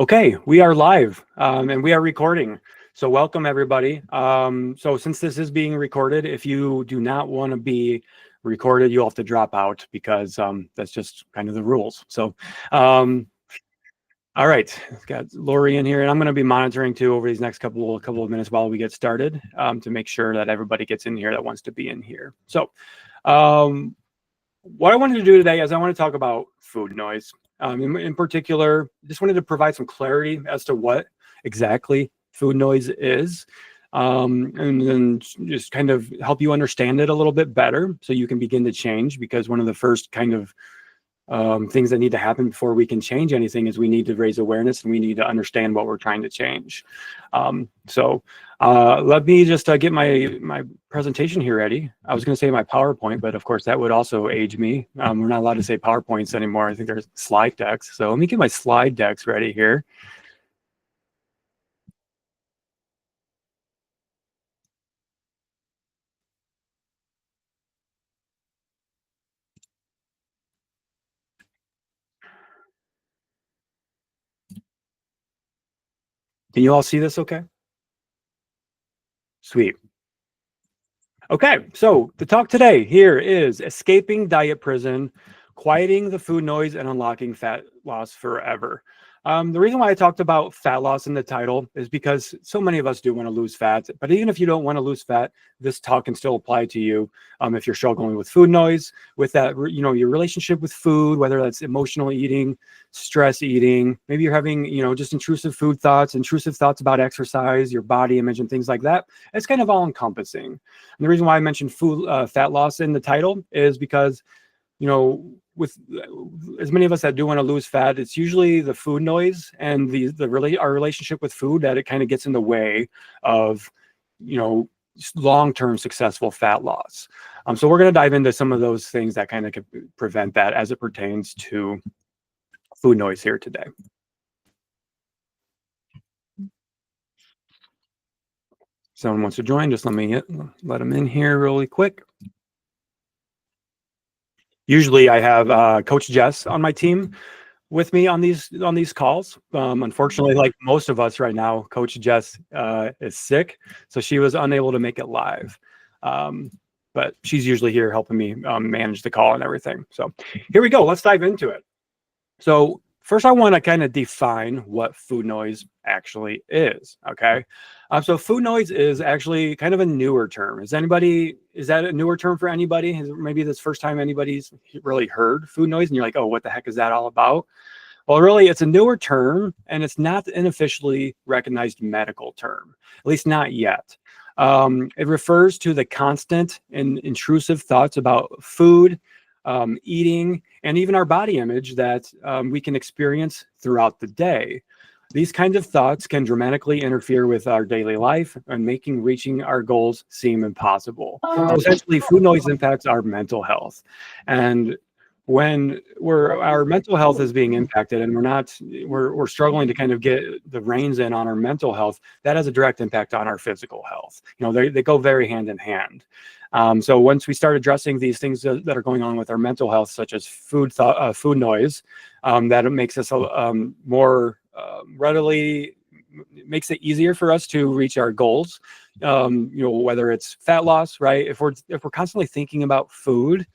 Okay, we are live and we are recording. So welcome everybody. So since this is being recorded, if you do not want to be recorded, you'll have to drop out because that's just kind of the rules. So, all right, got Lori in here, and I'm going to be monitoring too over these next couple of minutes while we get started to make sure that everybody gets in here that wants to be in here. So, what I wanted to do today is I want to talk about food noise. In particular, just wanted to provide some clarity as to what exactly food noise is, and then just kind of help you understand it a little bit better so you can begin to change. Because one of the first kind of things that need to happen before we can change anything is we need to raise awareness and we need to understand what we're trying to change. Let me just get my presentation here ready. I was going to say my PowerPoint, but of course that would also age me. We're not allowed to say PowerPoints anymore. I think there's slide decks. So let me get my slide decks ready here. Can you all see this okay? Sweet. Okay, so the talk today here is escaping diet prison, quieting the food noise, and unlocking fat loss forever. The reason why I talked about fat loss in the title is because so many of us do want to lose fat, but even if you don't want to lose fat, this talk can still apply to you if you're struggling with food noise, with that, your relationship with food, whether that's emotional eating, stress eating, maybe you're having, just intrusive thoughts about exercise, your body image, and things like that. It's kind of all encompassing. And the reason why I mentioned fat loss in the title is because with as many of us that do want to lose fat, it's usually the food noise and our relationship with food that it kind of gets in the way of, long-term successful fat loss. So we're going to dive into some of those things that kind of could prevent that as it pertains to food noise here today. Someone wants to join, just let them in here really quick. Usually I have Coach Jess on my team with me on these calls. Unfortunately, like most of us right now, Coach Jess is sick, so she was unable to make it live. But she's usually here helping me manage the call and everything. So here we go. Let's dive into it. So first, I want to kind of define what food noise actually is. Okay. So food noise is actually kind of a newer term. Is that a newer term for anybody? Maybe this first time anybody's really heard food noise and you're like, oh, what the heck is that all about? Well, really, it's a newer term and it's not an officially recognized medical term, at least not yet. It refers to the constant and intrusive thoughts about food, eating, and even our body image that we can experience throughout the day. These kinds of thoughts can dramatically interfere with our daily life and making reaching our goals seem impossible. So essentially, food noise impacts our mental health. And when our mental health is being impacted and we're struggling to kind of get the reins in on our mental health, that has a direct impact on our physical health. They go very hand in hand. So once we start addressing these things that are going on with our mental health, such as food noise, that it makes us more readily, makes it easier for us to reach our goals. Whether it's fat loss, right? If we're constantly thinking about food,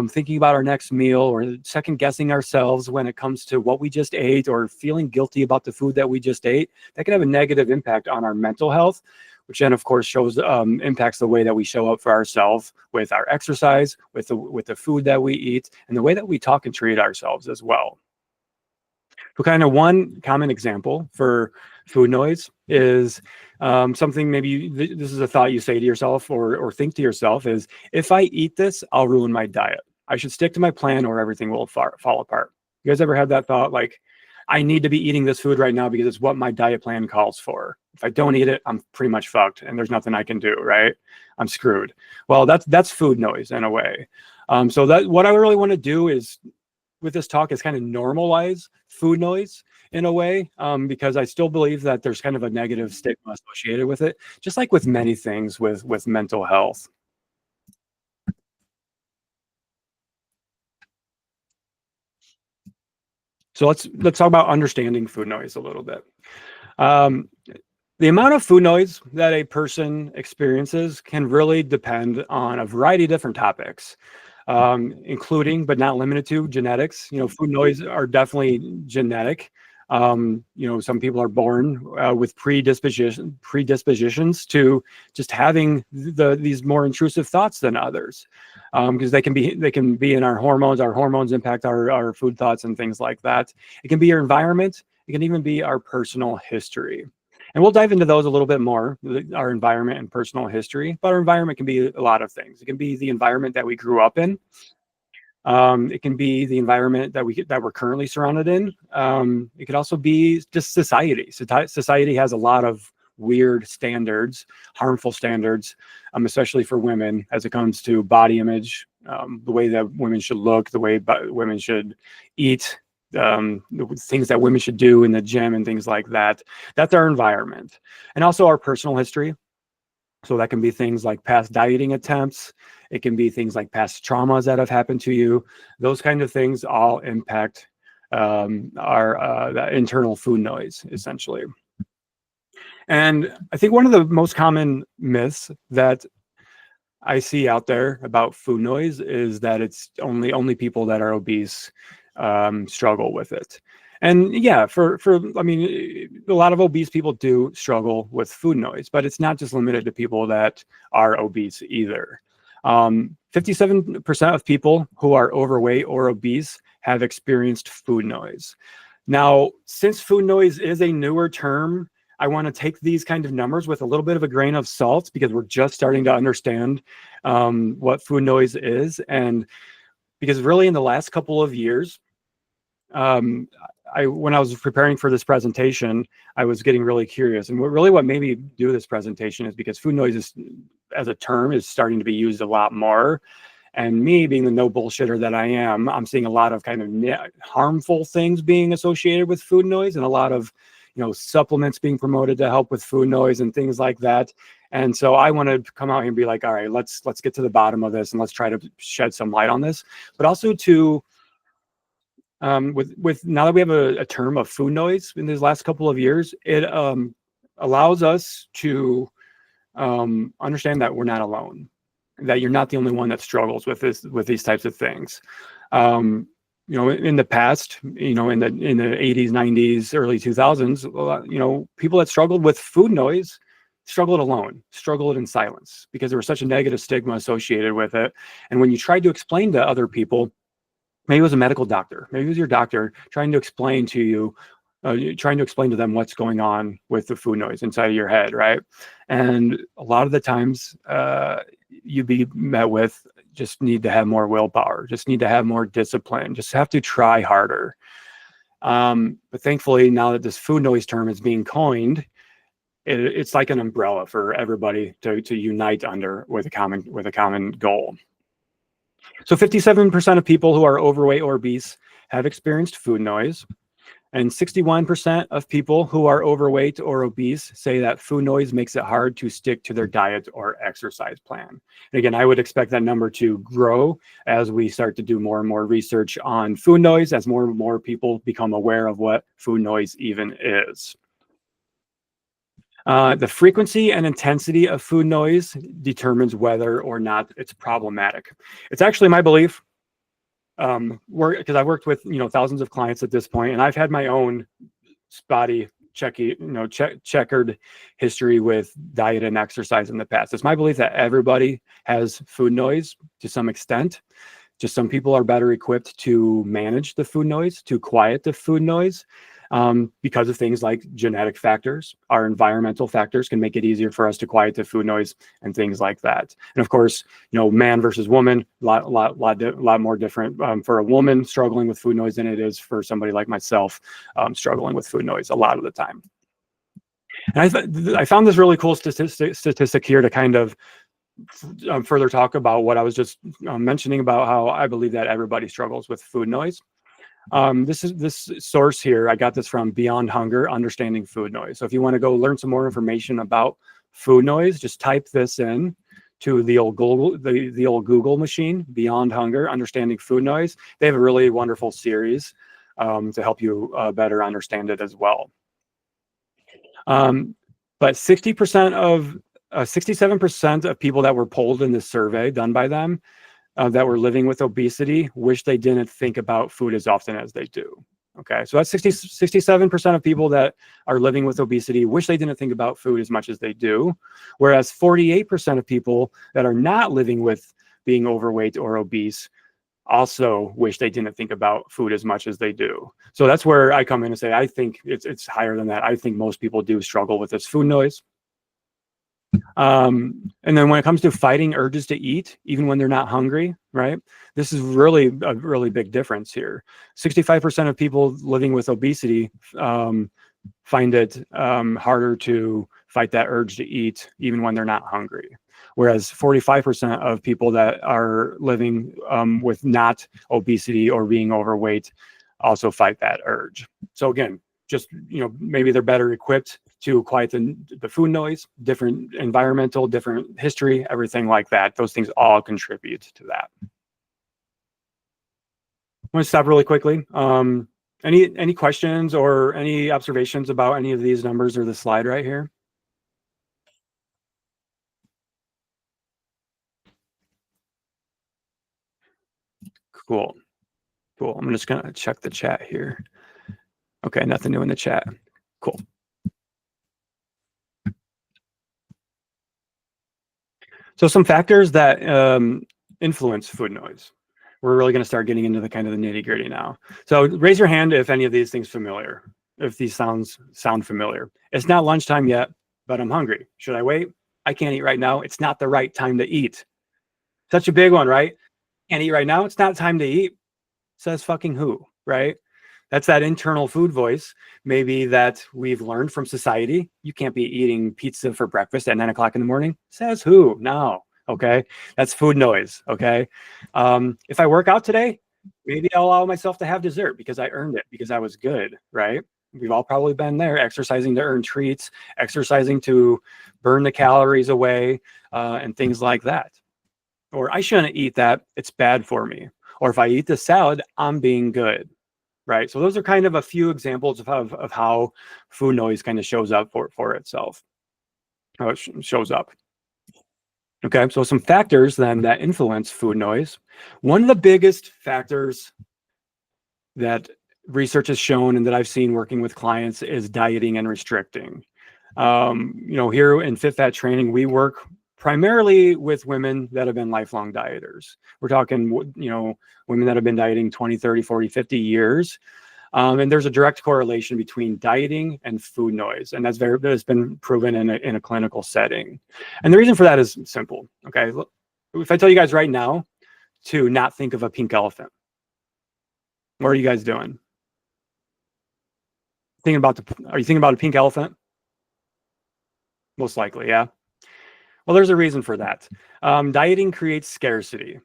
thinking about our next meal, or second guessing ourselves when it comes to what we just ate, or feeling guilty about the food that we just ate, that can have a negative impact on our mental health, which then of course impacts the way that we show up for ourselves with our exercise, with the food that we eat, and the way that we talk and treat ourselves as well. So kind of one common example for food noise is something, maybe this is a thought you say to yourself or think to yourself, is, if I eat this, I'll ruin my diet. I should stick to my plan or everything will fall apart. You guys ever had that thought, like, I need to be eating this food right now because it's what my diet plan calls for. If I don't eat it, I'm pretty much fucked and there's nothing I can do, right? I'm screwed. Well, that's food noise in a way. So that what I really want to do is, with this talk, is kind of normalize food noise in a way, because I still believe that there's kind of a negative stigma associated with it, just like with many things with mental health. So let's talk about understanding food noise a little bit. Um, the amount of food noise that a person experiences can really depend on a variety of different topics, including but not limited to genetics. Food noise are definitely genetic. Some people are born with predispositions to just having these more intrusive thoughts than others, because they can be in our hormones. Our hormones impact our food thoughts and things like that. It can be your environment. It can even be our personal history. And we'll dive into those a little bit more, our environment and personal history. But our environment can be a lot of things. It can be the environment that we grew up in. It can be the environment that we're currently surrounded in. It could also be just society. Society has a lot of weird standards, harmful standards, especially for women as it comes to body image, the way that women should look, the way women should eat, the things that women should do in the gym and things like that. That's our environment. And also our personal history. So that can be things like past dieting attempts. It can be things like past traumas that have happened to you. Those kind of things all impact our internal food noise, essentially. And I think one of the most common myths that I see out there about food noise is that it's only people that are obese struggle with it. And yeah, I mean, a lot of obese people do struggle with food noise, but it's not just limited to people that are obese either. 57% of people who are overweight or obese have experienced food noise. Now, since food noise is a newer term, I want to take these kind of numbers with a little bit of a grain of salt, because we're just starting to understand what food noise is. And because really in the last couple of years, when I was preparing for this presentation, I was getting really curious. And what made me do this presentation is because food noise as a term is starting to be used a lot more. And me being the no bullshitter that I am, I'm seeing a lot of kind of harmful things being associated with food noise, and a lot of supplements being promoted to help with food noise and things like that. And so I wanted to come out here and be like, all right, let's get to the bottom of this and let's try to shed some light on this, but also to with now that we have a term of food noise in these last couple of years, it allows us to understand that we're not alone, that you're not the only one that struggles with these types of things. In the past, in the 80s, 90s, early 2000s, people that struggled with food noise struggled alone, struggled in silence, because there was such a negative stigma associated with it. And when you tried to explain to other people, maybe it was a medical doctor, maybe it was your doctor trying to explain to you, trying to explain to them what's going on with the food noise inside of your head, right? And a lot of the times you'd be met with, just need to have more willpower, just need to have more discipline, just have to try harder. But thankfully, now that this food noise term is being coined, it's like an umbrella for everybody to unite under with a common goal. So 57% of people who are overweight or obese have experienced food noise. And 61% of people who are overweight or obese say that food noise makes it hard to stick to their diet or exercise plan. And again, I would expect that number to grow as we start to do more and more research on food noise, as more and more people become aware of what food noise even is. The frequency and intensity of food noise determines whether or not it's problematic. It's actually my belief, because I've worked with thousands of clients at this point, and I've had my own spotty, checkered history with diet and exercise in the past. It's my belief that everybody has food noise to some extent. Just some people are better equipped to manage the food noise, to quiet the food noise. Because of things like genetic factors. Our environmental factors can make it easier for us to quiet the food noise and things like that. And of course, man versus woman, lot more different for a woman struggling with food noise than it is for somebody like myself struggling with food noise a lot of the time. And I found this really cool statistic here to kind of further talk about what I was just mentioning about how I believe that everybody struggles with food noise. This source here, I got this from Beyond Hunger, Understanding Food Noise. So if you want to go learn some more information about food noise, just type this in to the old Google machine, Beyond Hunger, Understanding Food Noise. They have a really wonderful series to help you better understand it as well. But 67% of people that were polled in this survey done by them that were living with obesity wish they didn't think about food as often as they do. Okay, so that's 67% of people that are living with obesity wish they didn't think about food as much as they do, whereas 48% of people that are not living with being overweight or obese also wish they didn't think about food as much as they do. So that's where I come in and say, I think it's higher than that. I think most people do struggle with this food noise. And then when it comes to fighting urges to eat, even when they're not hungry, right? This is really a really big difference here. 65% of people living with obesity find it harder to fight that urge to eat, even when they're not hungry. Whereas 45% of people that are living with not obesity or being overweight also fight that urge. So again, just, maybe they're better equipped to quiet the food noise, different environmental, different history, everything like that. Those things all contribute to that. I'm going to stop really quickly. Any questions or any observations about any of these numbers or the slide right here? Cool. I'm just going to check the chat here. Okay, nothing new in the chat. Cool. So some factors that influence food noise. We're really going to start getting into the kind of the nitty gritty now. So raise your hand if any of these things familiar, if these sound familiar. It's not lunchtime yet, but I'm hungry. Should I wait? I can't eat right now. It's not the right time to eat. Such a big one, right? Can't eat right now. It's not time to eat. Says fucking who, right? That's that internal food voice, maybe that we've learned from society. You can't be eating pizza for breakfast at 9 o'clock in the morning. Says who? No. Okay. That's food noise. Okay. If I work out today, maybe I'll allow myself to have dessert because I earned it, because I was good. Right. We've all probably been there, exercising to earn treats, exercising to burn the calories away, and things like that. Or I shouldn't eat that. It's bad for me. Or if I eat the salad, I'm being good. Right. So those are kind of a few examples of how food noise kind of shows up for itself, how it shows up. Okay. So some factors then that influence food noise. One of the biggest factors that research has shown and that I've seen working with clients is dieting and restricting. Here in FitFat Training, we work primarily with women that have been lifelong dieters. We're talking, women that have been dieting 20, 30, 40, 50 years. And there's a direct correlation between dieting and food noise. And that's been proven in a clinical setting. And the reason for that is simple. Okay. If I tell you guys right now to not think of a pink elephant, what are you guys doing? Are you thinking about a pink elephant? Most likely, yeah. Well, there's a reason for that. Dieting creates scarcity,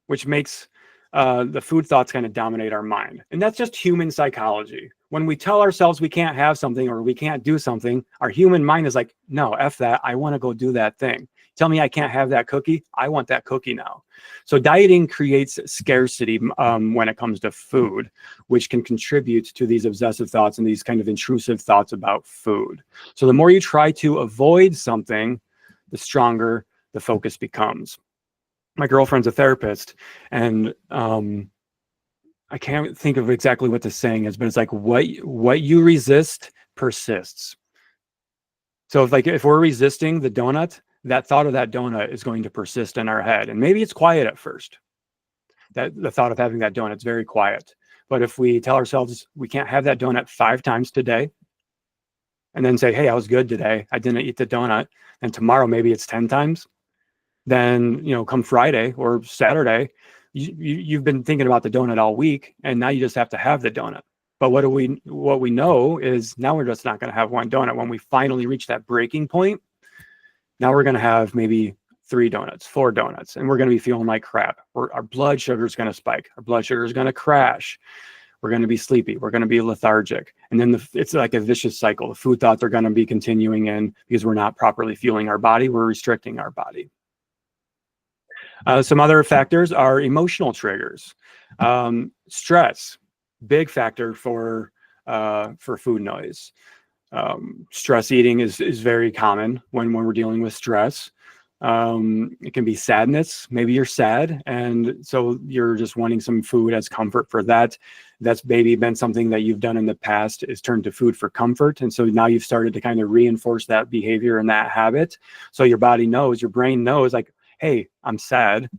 which makes the food thoughts kind of dominate our mind. And that's just human psychology. When we tell ourselves we can't have something or we can't do something, our human mind is like, no, F that. I want to go do that thing. Tell me I can't have that cookie. I want that cookie now. So dieting creates scarcity when it comes to food, which can contribute to these obsessive thoughts and these kind of intrusive thoughts about food. So the more you try to avoid something, the stronger the focus becomes. My girlfriend's a therapist, and I can't think of exactly what the saying is, but it's like what you resist persists. So if we're resisting the donut, that thought of that donut is going to persist in our head. And maybe it's quiet at first. That the thought of having that donut is very quiet. But if we tell ourselves we can't have that donut 5 times today, and then say, hey, I was good today, I didn't eat the donut, and tomorrow maybe it's 10 times, then come Friday or Saturday, you've been thinking about the donut all week, and now you just have to have the donut. But what we know is now we're just not going to have one donut. When we finally reach that breaking point, now we're going to have maybe 3 donuts, 4 donuts, and we're going to be feeling like crap. Our blood sugar is going to spike. Our blood sugar is going to crash. We're going to be sleepy. We're going to be lethargic. And then it's like a vicious cycle. The food thoughts are going to be continuing in because we're not properly fueling our body. We're restricting our body. Some other factors are emotional triggers, stress. big factor for food noise. Stress eating is very common when we're dealing with stress. It can be sadness. Maybe you're sad, and so you're just wanting some food as comfort for that. That's maybe been something that you've done in the past, is turned to food for comfort. And so now you've started to kind of reinforce that behavior and that habit. So your body knows, your brain knows, like, hey, I'm sad.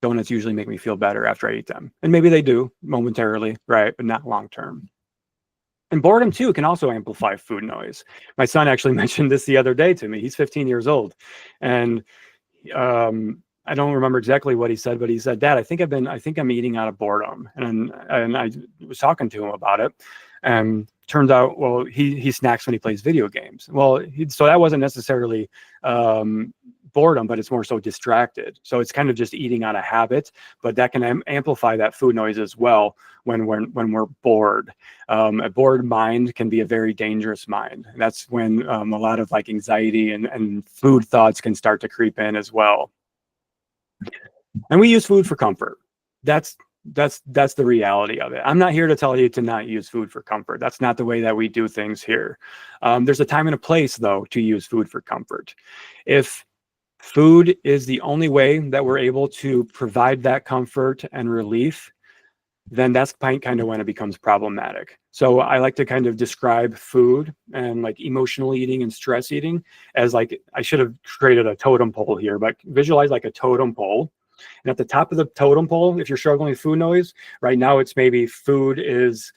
Donuts usually make me feel better after I eat them. And maybe they do momentarily, right? But not long term. And boredom too can also amplify food noise. My son actually mentioned this the other day to me. He's 15 years old, and I don't remember exactly what he said, but he said, "Dad, I think I'm eating out of boredom." And I was talking to him about it, and turns out, well, he snacks when he plays video games. Well, so that wasn't necessarily boredom, but it's more so distracted. So it's kind of just eating out of habit, but that can amplify that food noise as well when we're bored. A bored mind can be a very dangerous mind. That's when a lot of like anxiety and food thoughts can start to creep in as well. And we use food for comfort. That's the reality of it. I'm not here to tell you to not use food for comfort. That's not the way that we do things here. There's a time and a place, though, to use food for comfort. If food is the only way that we're able to provide that comfort and relief, then that's kind of when it becomes problematic. So I like to kind of describe food and like emotional eating and stress eating as like, I should have created a totem pole here, but visualize like a totem pole. And at the top of the totem pole, if you're struggling with food noise, right now it's maybe food is,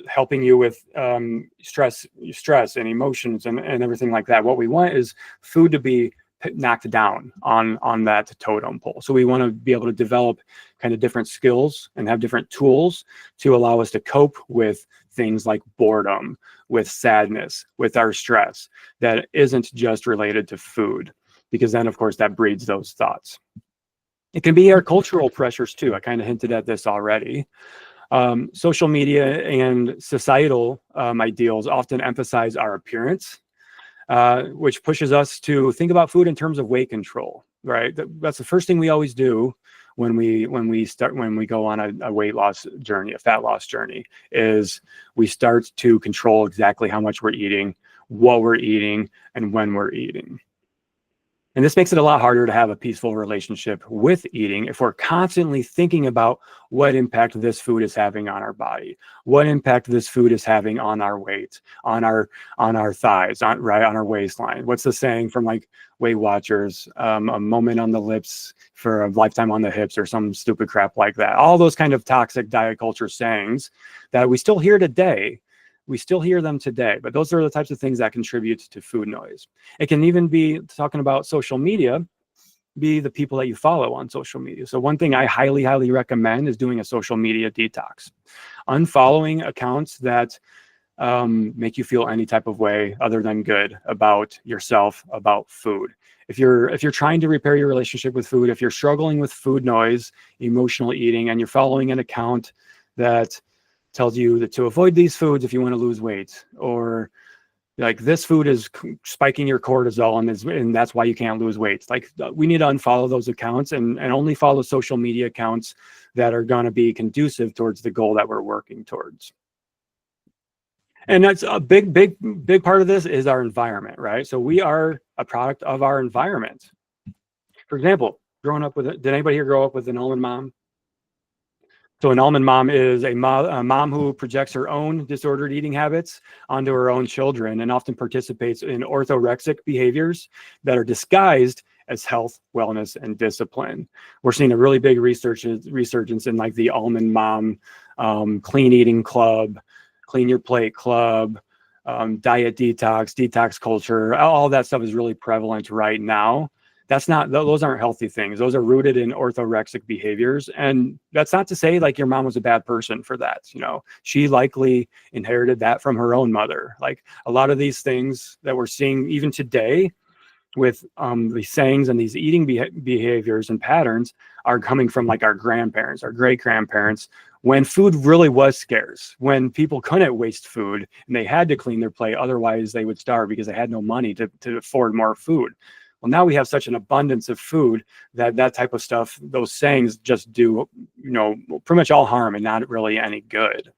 helping you with stress and emotions and everything like that. What we want is food to be knocked down on that totem pole. So we want to be able to develop kind of different skills and have different tools to allow us to cope with things like boredom, with sadness, with our stress that isn't just related to food, because then of course that breeds those thoughts. It can be our cultural pressures too. I kind of hinted at this already. Social media and societal ideals often emphasize our appearance, which pushes us to think about food in terms of weight control, right? That's the first thing we always do when we go on a weight loss journey, a fat loss journey, is we start to control exactly how much we're eating, what we're eating, and when we're eating. And this makes it a lot harder to have a peaceful relationship with eating if we're constantly thinking about what impact this food is having on our body, what impact this food is having on our weight, on our thighs, on our waistline. What's the saying from like Weight Watchers? A moment on the lips for a lifetime on the hips, or some stupid crap like that. All those kind of toxic diet culture sayings that we still hear today. We still hear them today, but those are the types of things that contribute to food noise. It can even be, talking about social media, be the people that you follow on social media. So one thing I highly, highly recommend is doing a social media detox. Unfollowing accounts that make you feel any type of way other than good about yourself, about food. If you're trying to repair your relationship with food, if you're struggling with food noise, emotional eating, and you're following an account that tells you that to avoid these foods if you want to lose weight, or like this food is spiking your cortisol and that's why you can't lose weight. Like, we need to unfollow those accounts and only follow social media accounts that are going to be conducive towards the goal that we're working towards. And that's a big part of this is our environment, right? So we are a product of our environment. For example, did anybody here grow up with an almond mom? So an almond mom is a mom who projects her own disordered eating habits onto her own children and often participates in orthorexic behaviors that are disguised as health, wellness, and discipline. We're seeing a really big resurgence in like the almond mom, clean eating club, clean your plate club, diet detox culture. All that stuff is really prevalent right now. Those aren't healthy things. Those are rooted in orthorexic behaviors. And that's not to say like your mom was a bad person for that. She likely inherited that from her own mother. Like a lot of these things that we're seeing even today with these sayings and these eating behaviors and patterns are coming from like our grandparents, our great grandparents, when food really was scarce, when people couldn't waste food and they had to clean their plate. Otherwise they would starve because they had no money to afford more food. Well, now we have such an abundance of food that that type of stuff, those sayings just do, pretty much all harm and not really any good.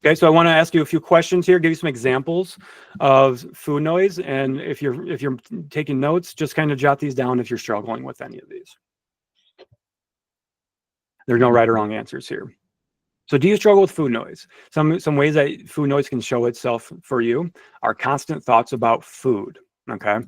Okay, so I want to ask you a few questions here, give you some examples of food noise, and if you're taking notes, just kind of jot these down if you're struggling with any of these. There's no right or wrong answers here. So do you struggle with food noise? Some ways that food noise can show itself for you are constant thoughts about food, okay?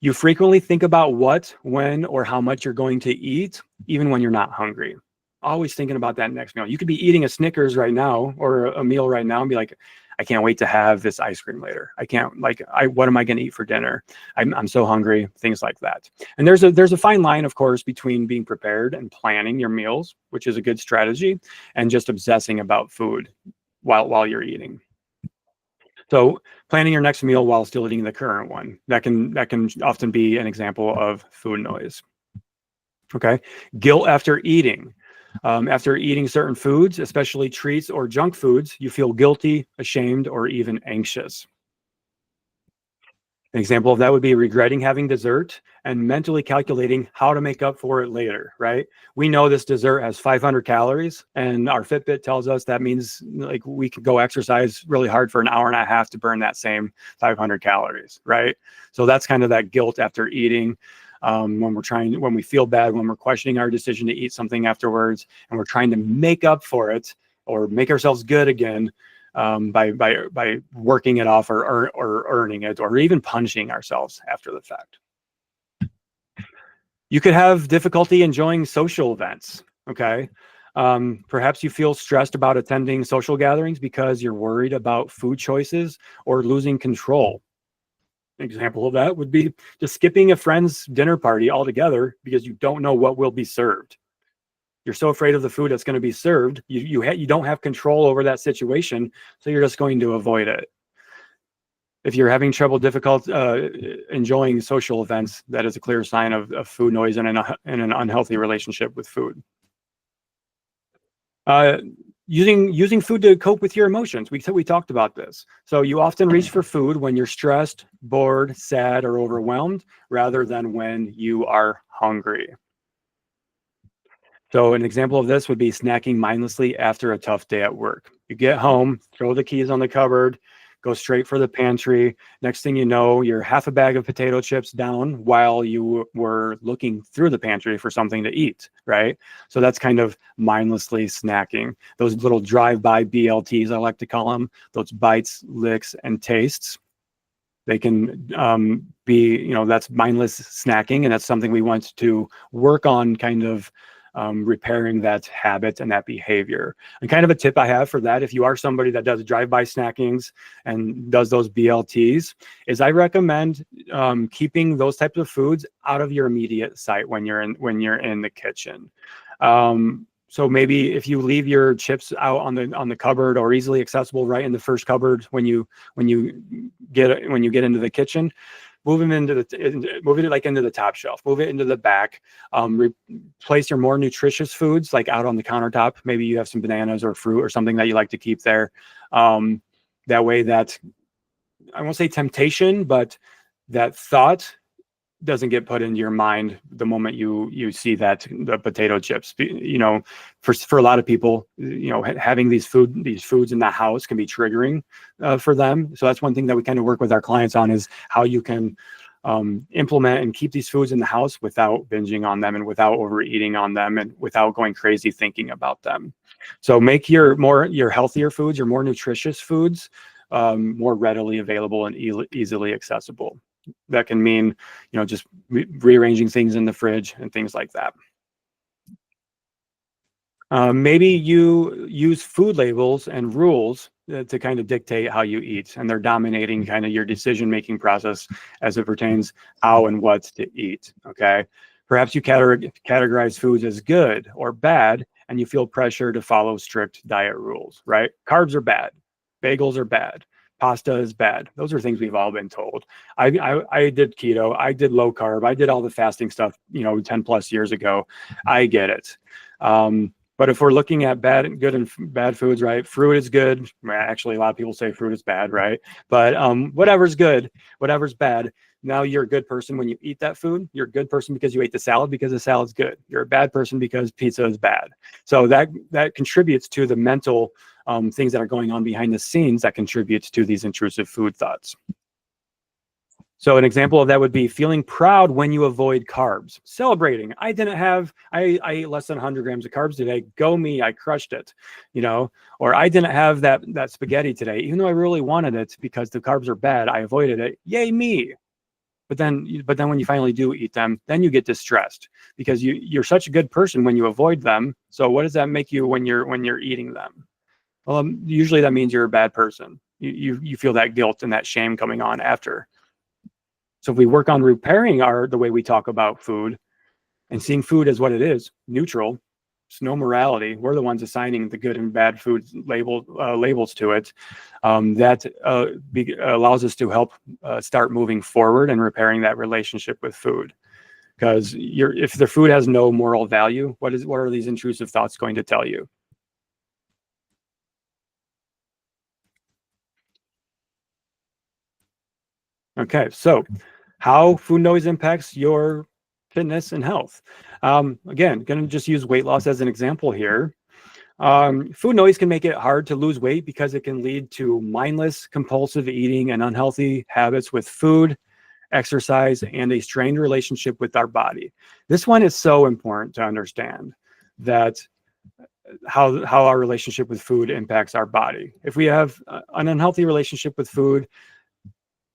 You frequently think about what, when, or how much you're going to eat, even when you're not hungry. Always thinking about that next meal. You could be eating a Snickers right now or a meal right now and be like, I can't wait to have this ice cream later. I can't, like, what am I going to eat for dinner? I'm so hungry, things like that. And there's a fine line, of course, between being prepared and planning your meals, which is a good strategy, and just obsessing about food while you're eating. So planning your next meal while still eating the current one, that can often be an example of food noise. Okay, guilt after eating. After eating certain foods, especially treats or junk foods, you feel guilty, ashamed, or even anxious. An example of that would be regretting having dessert and mentally calculating how to make up for it later, right? We know this dessert has 500 calories, and our Fitbit tells us that means like we could go exercise really hard for an hour and a half to burn that same 500 calories, right? So that's kind of that guilt after eating. When we feel bad, when we're questioning our decision to eat something afterwards, and we're trying to make up for it or make ourselves good again, by working it off or earning it, or even punishing ourselves after the fact. You could have difficulty enjoying social events. Okay. Perhaps you feel stressed about attending social gatherings because you're worried about food choices or losing control. An example of that would be just skipping a friend's dinner party altogether because you don't know what will be served. You're so afraid of the food that's going to be served. You don't have control over that situation, so you're just going to avoid it. If you're having difficult enjoying social events, that is a clear sign of food noise and an unhealthy relationship with food. Using food to cope with your emotions. We talked about this. So you often reach for food when you're stressed, bored, sad, or overwhelmed, rather than when you are hungry. So an example of this would be snacking mindlessly after a tough day at work. You get home, throw the keys on the cupboard, go straight for the pantry. Next thing you know, you're half a bag of potato chips down while you were looking through the pantry for something to eat, right? So that's kind of mindlessly snacking. Those little drive-by BLTs, I like to call them, those bites, licks, and tastes. They can be, that's mindless snacking, and that's something we want to work on, kind of repairing that habit and that behavior. And kind of a tip I have for that, if you are somebody that does drive-by snackings and does those BLTs, is I recommend keeping those types of foods out of your immediate sight when you're in the kitchen. So maybe if you leave your chips out on the cupboard or easily accessible right in the first cupboard when you get into the kitchen, move it into the top shelf, move it into the back, place your more nutritious foods like out on the countertop. Maybe you have some bananas or fruit or something that you like to keep there. That way that, I won't say temptation, but that thought doesn't get put into your mind the moment you see that the potato chips. For a lot of people, having these foods in the house can be triggering for them. So that's one thing that we kind of work with our clients on, is how you can implement and keep these foods in the house without binging on them and without overeating on them and without going crazy thinking about them. So make your healthier foods, your more nutritious foods, more readily available and easily accessible. That can mean, just rearranging things in the fridge and things like that. Maybe you use food labels and rules to kind of dictate how you eat, and they're dominating kind of your decision-making process as it pertains how and what to eat, okay? Perhaps you categorize foods as good or bad, and you feel pressure to follow strict diet rules, right? Carbs are bad. Bagels are bad. Pasta is bad. Those are things we've all been told. I did keto. I did low carb. I did all the fasting stuff, 10 plus years ago. I get it. But if we're looking at good and bad foods, right? Fruit is good. Actually, a lot of people say fruit is bad, right? But whatever's good, whatever's bad. Now you're a good person when you eat that food. You're a good person because you ate the salad because the salad's good. You're a bad person because pizza is bad. So that contributes to the mental things that are going on behind the scenes that contributes to these intrusive food thoughts. So an example of that would be feeling proud when you avoid carbs, celebrating. I ate less than 100 grams of carbs today. Go me, I crushed it, or I didn't have that spaghetti today, even though I really wanted it because the carbs are bad. I avoided it. Yay me. But then when you finally do eat them, then you get distressed because you're such a good person when you avoid them. So what does that make you when you're eating them? Well, usually that means you're a bad person. You feel that guilt and that shame coming on after. So if we work on repairing the way we talk about food and seeing food as what it is, neutral, it's no morality. We're the ones assigning the good and bad food labels to it. That allows us to help start moving forward and repairing that relationship with food. Because if the food has no moral value, what are these intrusive thoughts going to tell you? Okay, so how food noise impacts your fitness and health. Again, going to just use weight loss as an example here. Food noise can make it hard to lose weight because it can lead to mindless, compulsive eating and unhealthy habits with food, exercise, and a strained relationship with our body. This one is so important to understand, that how our relationship with food impacts our body. If we have an unhealthy relationship with food,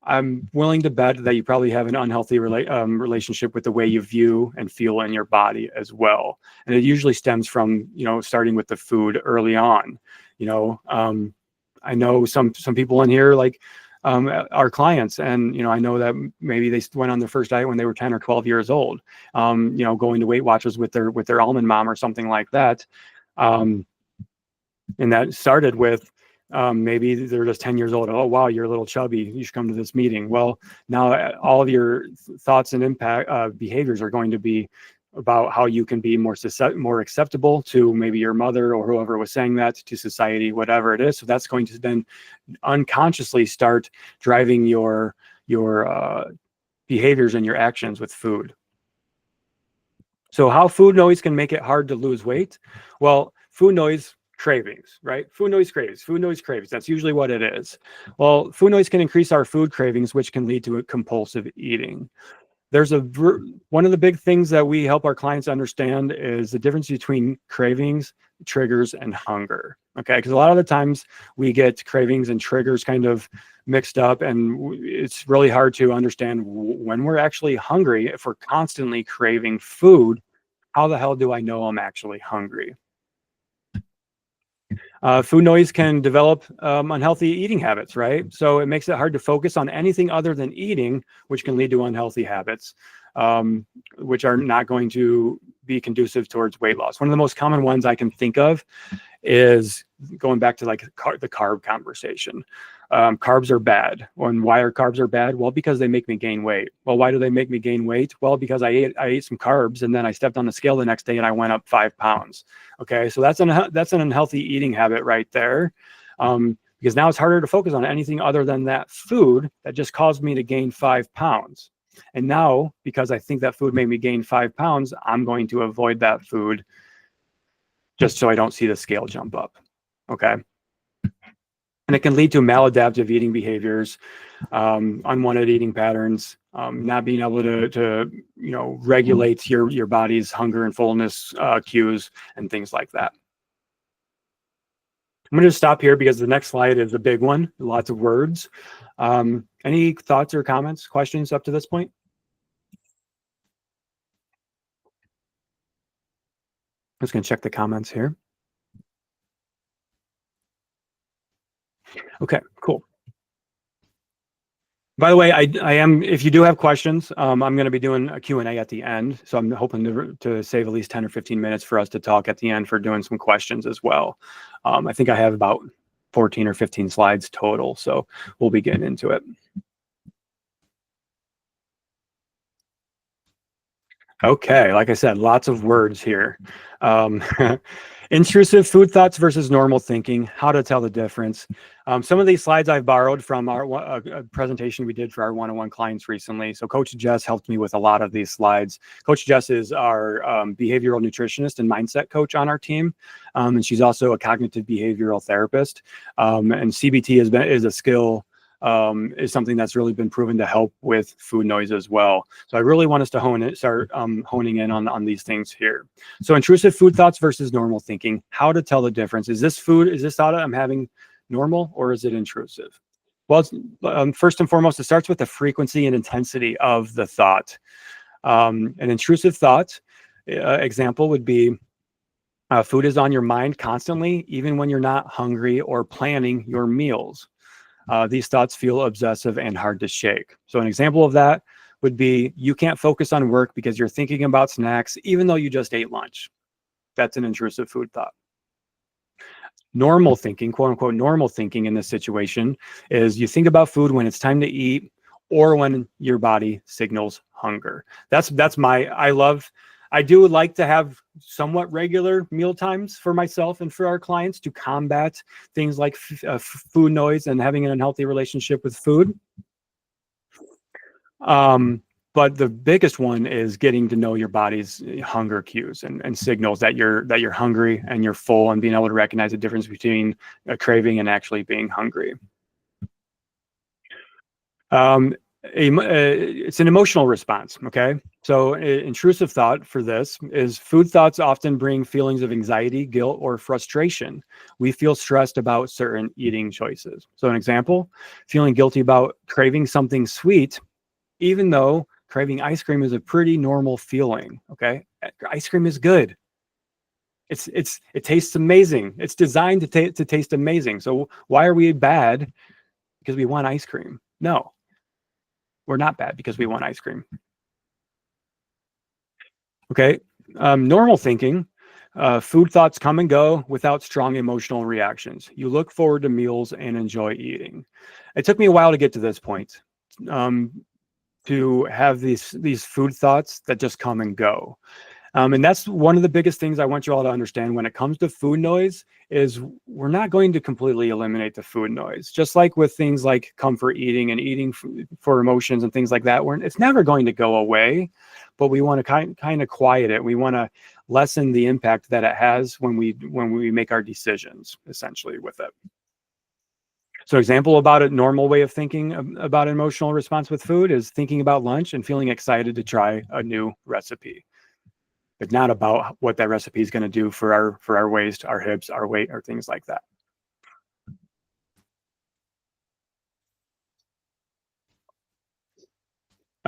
I'm willing to bet that you probably have an unhealthy relationship with the way you view and feel in your body as well. And it usually stems from, starting with the food early on. I know some people in here, like our clients, and I know that maybe they went on their first diet when they were 10 or 12 years old, going to Weight Watchers with their almond mom or something like that. And that started with, maybe they're just 10 years old. Oh, wow, you're a little chubby. You should come to this meeting. Well, now all of your thoughts and impact behaviors are going to be about how you can be more acceptable to maybe your mother or whoever was saying that, to society, whatever it is. So that's going to then unconsciously start driving your behaviors and your actions with food. So how food noise can make it hard to lose weight? Well, food noise cravings, right? Food noise cravings. That's usually what it is. Well, food noise can increase our food cravings, which can lead to a compulsive eating. There's one of the big things that we help our clients understand is the difference between cravings, triggers, and hunger. Okay, because a lot of the times we get cravings and triggers kind of mixed up, and it's really hard to understand when we're actually hungry. If we're constantly craving food, how the hell do I know I'm actually hungry? Food noise can develop unhealthy eating habits, right? So it makes it hard to focus on anything other than eating, which can lead to unhealthy habits, which are not going to be conducive towards weight loss. One of the most common ones I can think of is going back to like the carb conversation. Carbs are bad. And why are carbs bad? Well, because they make me gain weight. Well, why do they make me gain weight? Well, because I ate some carbs and then I stepped on the scale the next day and I went up 5 pounds. Okay, so that's an unhealthy eating habit right there. Because now it's harder to focus on anything other than that food that just caused me to gain 5 pounds. And now, because I think that food made me gain 5 pounds, I'm going to avoid that food just so I don't see the scale jump up. Okay. And it can lead to maladaptive eating behaviors, unwanted eating patterns, not being able to regulate your body's hunger and fullness cues and things like that. I'm going to stop here because the next slide is a big one, lots of words. Any thoughts or comments, questions up to this point? I'm just going to check the comments here. Okay, cool. By the way, I am, if you do have questions, I'm going to be doing a Q&A at the end. So I'm hoping to save at least 10 or 15 minutes for us to talk at the end for doing some questions as well. I think I have about 14 or 15 slides total, so we'll be getting into it. Okay, like I said, lots of words here. Um, intrusive food thoughts versus normal thinking, how to tell the difference. Some of these slides I've borrowed from a presentation we did for our one-on-one clients recently. So Coach Jess helped me with a lot of these slides. Coach Jess is our behavioral nutritionist and mindset coach on our team. And she's also a cognitive behavioral therapist. And CBT is a skill, is something that's really been proven to help with food noise as well. So I really want us to start honing in on these things here. So intrusive food thoughts versus normal thinking, how to tell the difference. Is this thought I'm having normal or is it intrusive? Well, first and foremost, it starts with the frequency and intensity of the thought. An intrusive thought example would be food is on your mind constantly, even when you're not hungry or planning your meals. These thoughts feel obsessive and hard to shake. So an example of that would be you can't focus on work because you're thinking about snacks, even though you just ate lunch. That's an intrusive food thought. Normal thinking, quote unquote, normal thinking in this situation is you think about food when it's time to eat or when your body signals hunger. I do like to have somewhat regular meal times for myself and for our clients to combat things like food noise and having an unhealthy relationship with food. But the biggest one is getting to know your body's hunger cues and signals that you're hungry and you're full, and being able to recognize the difference between a craving and actually being hungry. It's an emotional response. Okay. So intrusive thought for this is food thoughts often bring feelings of anxiety, guilt, or frustration. We feel stressed about certain eating choices. So an example, feeling guilty about craving something sweet, even though craving ice cream is a pretty normal feeling. Okay. Ice cream is good. It tastes amazing. It's designed to taste amazing. So why are we bad because we want ice cream? No, we're not bad because we want ice cream. Okay. Normal thinking, food thoughts come and go without strong emotional reactions. You look forward to meals and enjoy eating. It took me a while to get to this point, to have these food thoughts that just come and go. And that's one of the biggest things I want you all to understand when it comes to food noise is we're not going to completely eliminate the food noise. Just like with things like comfort eating and eating for emotions and things like that, it's never going to go away, but we want to kind of quiet it. We want to lessen the impact that it has when we make our decisions, essentially, with it. So example about a normal way of thinking about an emotional response with food is thinking about lunch and feeling excited to try a new recipe. But not about what that recipe is going to do for our waist, our hips, our weight, or things like that.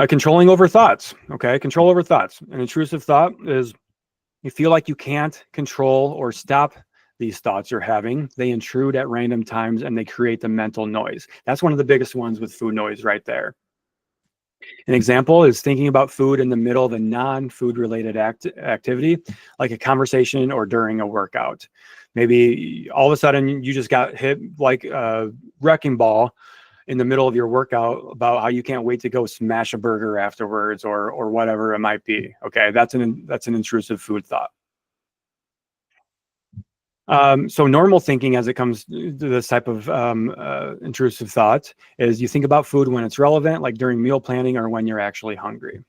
Controlling over thoughts. Okay, control over thoughts. An intrusive thought is you feel like you can't control or stop these thoughts you're having. They intrude at random times and they create the mental noise. That's one of the biggest ones with food noise right there. An example is thinking about food in the middle of a non-food related activity, like a conversation or during a workout. Maybe all of a sudden you just got hit like a wrecking ball in the middle of your workout about how you can't wait to go smash a burger afterwards or whatever it might be. Okay, that's an intrusive food thought. So normal thinking as it comes to this type of intrusive thought is you think about food when it's relevant, like during meal planning or when you're actually hungry.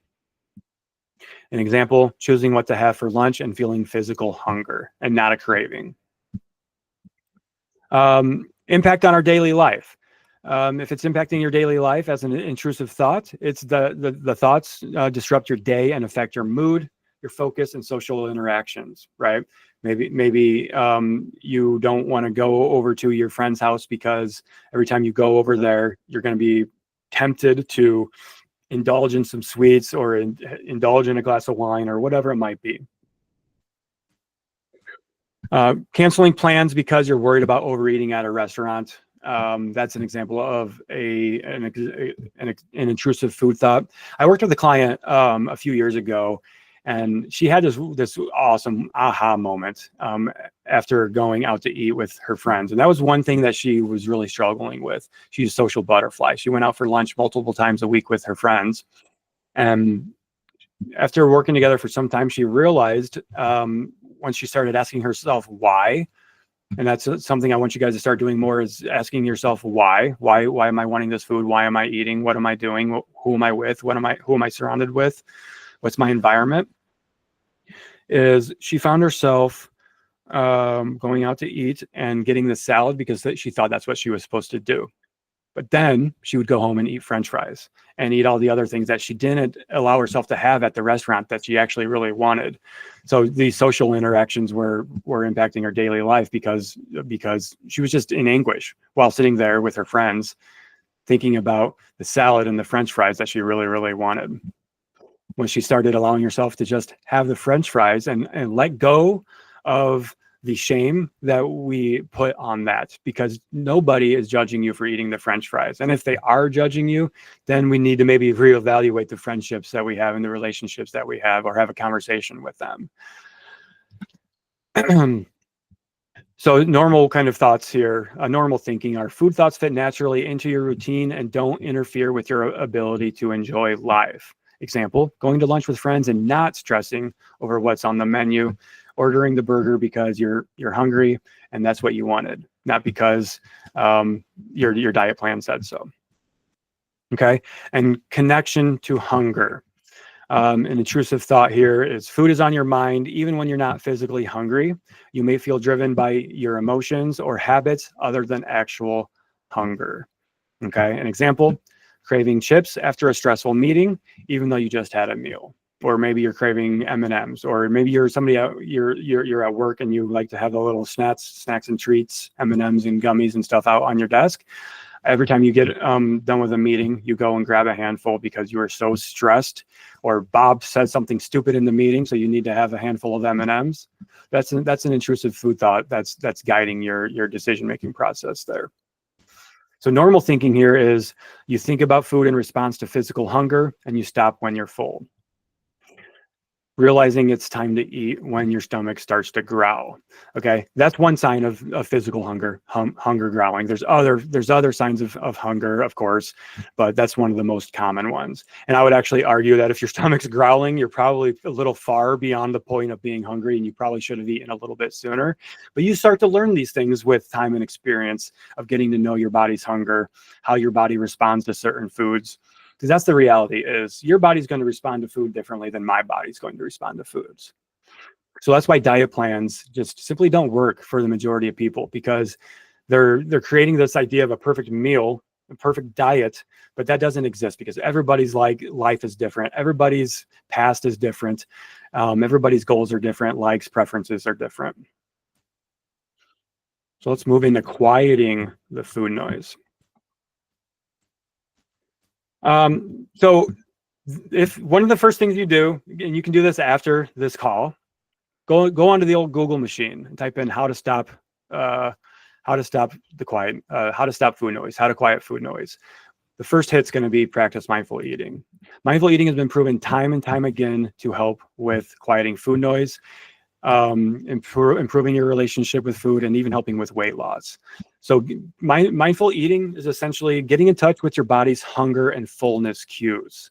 An example, choosing what to have for lunch and feeling physical hunger and not a craving. Impact on our daily life. If it's impacting your daily life as an intrusive thought, it's the thoughts disrupt your day and affect your mood, your focus, and social interactions, right? Maybe you don't want to go over to your friend's house because every time you go over there, you're going to be tempted to indulge in some sweets or indulge in a glass of wine or whatever it might be. Canceling plans because you're worried about overeating at a restaurant. That's an example of an intrusive food thought. I worked with a client a few years ago, and she had this awesome aha moment after going out to eat with her friends. And that was one thing that she was really struggling with. She's a social butterfly. She went out for lunch multiple times a week with her friends. And After working together for some time, she realized once she started asking herself why, and that's something I want you guys to start doing more, is asking yourself why am I wanting this food? Why am I eating? What am I doing? Who am I with? Who am I surrounded with? What's my environment? Is she found herself going out to eat and getting the salad because she thought that's what she was supposed to do. But then she would go home and eat French fries and eat all the other things that she didn't allow herself to have at the restaurant that she actually really wanted. So these social interactions were impacting her daily life because she was just in anguish while sitting there with her friends, thinking about the salad and the French fries that she really, really wanted. When she started allowing herself to just have the French fries and let go of the shame that we put on that, because nobody is judging you for eating the French fries. And if they are judging you, then we need to maybe reevaluate the friendships that we have and the relationships that we have, or have a conversation with them. So normal kind of thoughts here, normal thinking are: food thoughts fit naturally into your routine and don't interfere with your ability to enjoy life. Example, going to lunch with friends and not stressing over what's on the menu, ordering the burger because you're hungry and that's what you wanted, not because your diet plan said so. Okay, and connection to hunger. An intrusive thought here is: food is on your mind even when you're not physically hungry. You may feel driven by your emotions or habits other than actual hunger. Okay, an example: craving chips after a stressful meeting, even though you just had a meal. Or maybe you're craving M&Ms, or maybe you're somebody out, you're at work and you like to have the little snacks and treats, M&Ms and gummies and stuff out on your desk. Every time you get done with a meeting, you go and grab a handful because you are so stressed, or Bob said something stupid in the meeting, so you need to have a handful of M&Ms. That's an intrusive food thought that's guiding your decision-making process there. So normal thinking here is: you think about food in response to physical hunger and you stop when you're full. Realizing it's time to eat when your stomach starts to growl. Okay, that's one sign of physical hunger, hunger growling. There's other signs of hunger, of course, but that's one of the most common ones. And I would actually argue that if your stomach's growling, you're probably a little far beyond the point of being hungry, and you probably should have eaten a little bit sooner. But you start to learn these things with time and experience of getting to know your body's hunger, how your body responds to certain foods. Because that's the reality, is your body's going to respond to food differently than my body's going to respond to foods. So that's why diet plans just simply don't work for the majority of people, because they're creating this idea of a perfect meal, a perfect diet, but that doesn't exist, because everybody's life is different. Everybody's past is different. Everybody's goals are different. Likes, preferences are different. So let's move into quieting the food noise. So if one of the first things you do, and you can do this after this call, go onto the old Google machine and type in how to stop food noise, how to quiet food noise. The first hit's going to be practice mindful eating. Mindful eating has been proven time and time again to help with quieting food noise, improving your relationship with food, and even helping with weight loss. So mindful eating is essentially getting in touch with your body's hunger and fullness cues.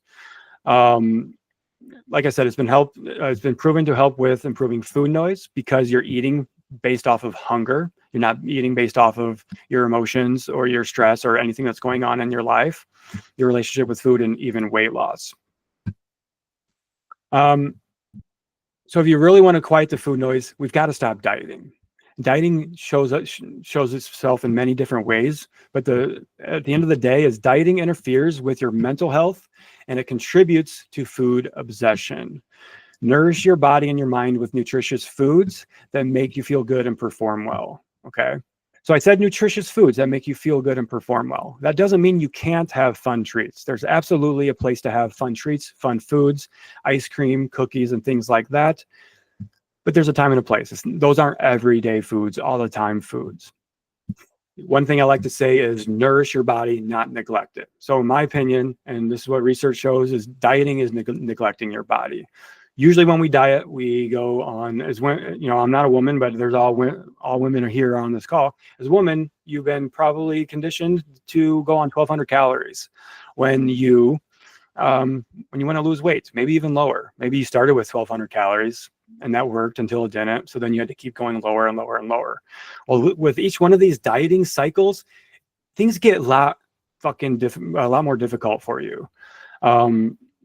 Like I said, it's been proven to help with improving food noise, because you're eating based off of hunger. You're not eating based off of your emotions or your stress or anything that's going on in your life, your relationship with food, and even weight loss. So if you really want to quiet the food noise, we've got to stop dieting. Dieting shows itself in many different ways, but at the end of the day, is dieting interferes with your mental health, and it contributes to food obsession. Nourish your body and your mind with nutritious foods that make you feel good and perform well. Okay. So I said nutritious foods that make you feel good and perform well. That doesn't mean you can't have fun treats. There's absolutely a place to have fun treats, fun foods, ice cream, cookies, and things like that. But there's a time and a place. Those aren't everyday foods, all the time foods. One thing I like to say is nourish your body, not neglect it. So in my opinion, and this is what research shows, is dieting is neglecting your body. Usually when we diet, we go on, I'm not a woman, but there's all women are here on this call. As a woman, you've been probably conditioned to go on 1,200 calories when you When you want to lose weight, maybe even lower. Maybe you started with 1,200 calories and that worked until it didn't. So then you had to keep going lower and lower and lower. Well, with each one of these dieting cycles, things get a lot more difficult for you.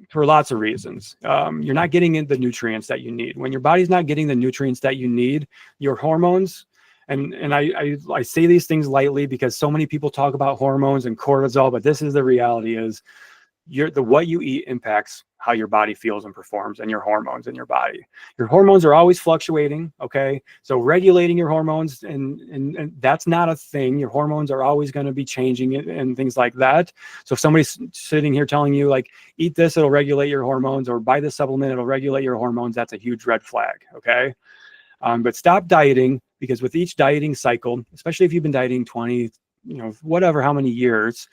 For lots of reasons. You're not getting in the nutrients that you need. When your body's not getting the nutrients that you need, your hormones, and I say these things lightly because so many people talk about hormones and cortisol, but this is the reality is what you eat impacts how your body feels and performs, and your hormones in your body. Your hormones are always fluctuating, okay? So regulating your hormones, and that's not a thing. Your hormones are always going to be changing and things like that. So if somebody's sitting here telling you like, eat this, it'll regulate your hormones, or buy this supplement, it'll regulate your hormones, that's a huge red flag, okay? But stop dieting, because with each dieting cycle, especially if you've been dieting 20, whatever, how many years,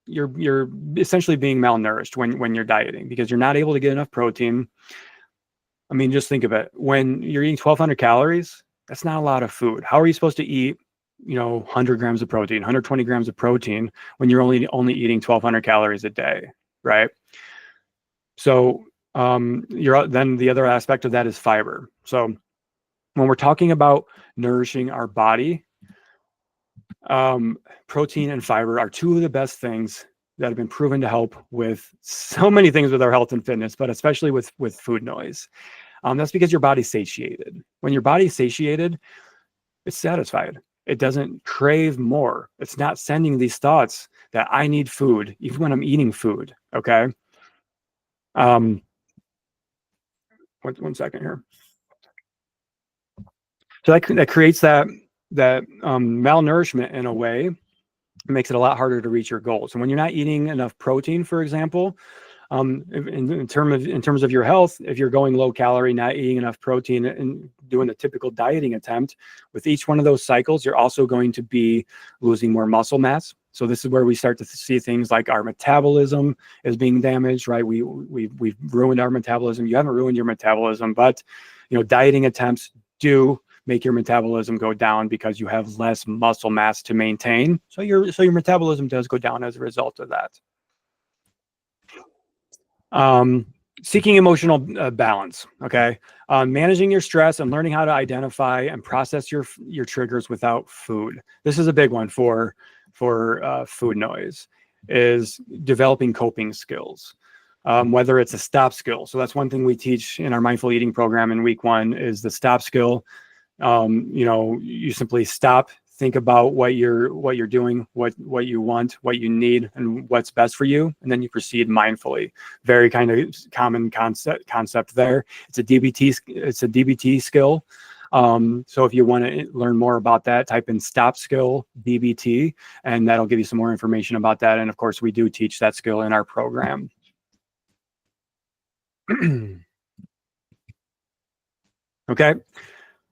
you're essentially being malnourished when you're dieting, because you're not able to get enough protein. I mean, just think of it. When you're eating 1,200 calories, that's not a lot of food. How are you supposed to eat, 100 grams of protein, 120 grams of protein when you're only eating 1,200 calories a day, right? So then the other aspect of that is fiber. So when we're talking about nourishing our body, protein and fiber are two of the best things that have been proven to help with so many things with our health and fitness, but especially with food noise. That's because your body's satiated. When your body's satiated, it's satisfied. It doesn't crave more. It's not sending these thoughts that I need food, even when I'm eating food. Okay. One second here. So that creates that malnourishment in a way. It makes it a lot harder to reach your goals. And when you're not eating enough protein, for example, in terms of your health, if you're going low calorie, not eating enough protein, and doing a typical dieting attempt, with each one of those cycles, you're also going to be losing more muscle mass. So this is where we start to see things like our metabolism is being damaged, right? We've ruined our metabolism. You haven't ruined your metabolism, but dieting attempts do make your metabolism go down because you have less muscle mass to maintain. So your metabolism does go down as a result of that. Seeking emotional balance. Okay. Managing your stress and learning how to identify and process your triggers without food. This is a big one for food noise, is developing coping skills. Whether it's a stop skill. So that's one thing we teach in our mindful eating program in week 1 is the stop skill. You simply stop, think about what you're doing, what you want, what you need, and what's best for you, and then you proceed mindfully. Very kind of common concept there. It's a DBT skill. So if you want to learn more about that, type in stop skill DBT, and that'll give you some more information about that. And of course, we do teach that skill in our program. Okay.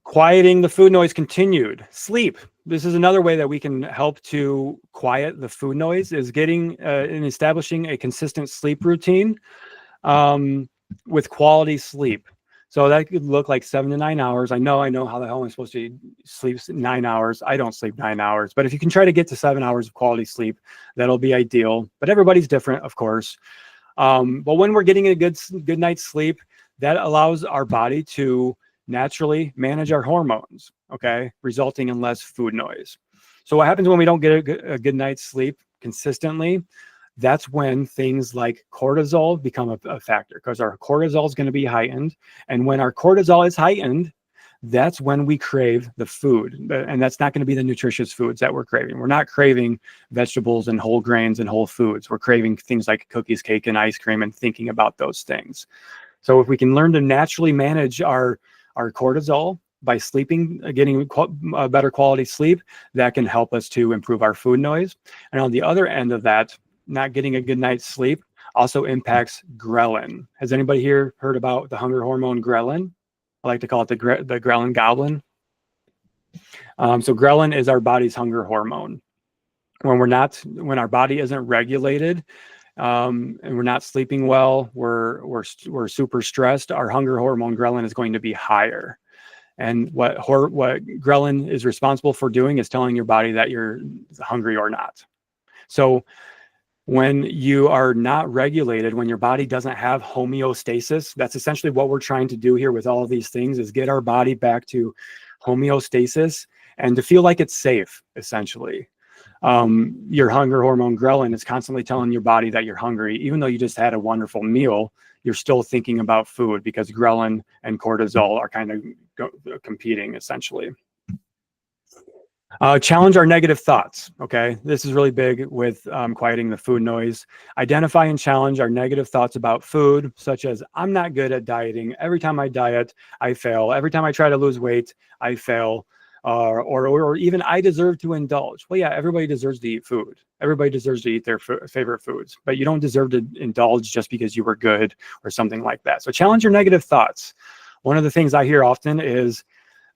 Quieting the food noise continued. Sleep. This is another way that we can help to quiet the food noise, is getting and establishing a consistent sleep routine with quality sleep. So that could look like 7 to 9 hours. I know how the hell I'm supposed to sleep 9 hours. I don't sleep 9 hours, but if you can try to get to 7 hours of quality sleep, that'll be ideal. But everybody's different, of course. But when we're getting a good night's sleep, that allows our body to naturally manage our hormones, okay, resulting in less food noise. So what happens when we don't get a good night's sleep consistently? That's when things like cortisol become a factor, because our cortisol is going to be heightened. And when our cortisol is heightened, that's when we crave the food. And that's not going to be the nutritious foods that we're craving. We're not craving vegetables and whole grains and whole foods. We're craving things like cookies, cake, and ice cream, and thinking about those things. So if we can learn to naturally manage our cortisol by sleeping, getting a better quality sleep, that can help us to improve our food noise. And on the other end of that, not getting a good night's sleep also impacts ghrelin. Has anybody here heard about the hunger hormone ghrelin? I like to call it the ghrelin goblin. So ghrelin is our body's hunger hormone. When our body isn't regulated, and we're not sleeping well, we're super stressed, our hunger hormone ghrelin is going to be higher. And what ghrelin is responsible for doing is telling your body that you're hungry or not. So When you are not regulated, when your body doesn't have homeostasis, that's essentially what we're trying to do here with all of these things, is get our body back to homeostasis and to feel like it's safe, essentially. Your hunger hormone ghrelin is constantly telling your body that you're hungry. Even though you just had a wonderful meal, you're still thinking about food because ghrelin and cortisol are kind of competing, essentially. Challenge our negative thoughts. Okay, this is really big with quieting the food noise. Identify and challenge our negative thoughts about food, such as I'm not good at dieting. Every time I diet, I fail. Every time I try to lose weight, I fail. Or even I deserve to indulge. Well, yeah, everybody deserves to eat food. Everybody deserves to eat their favorite foods, but you don't deserve to indulge just because you were good or something like that. So challenge your negative thoughts. One of the things I hear often is,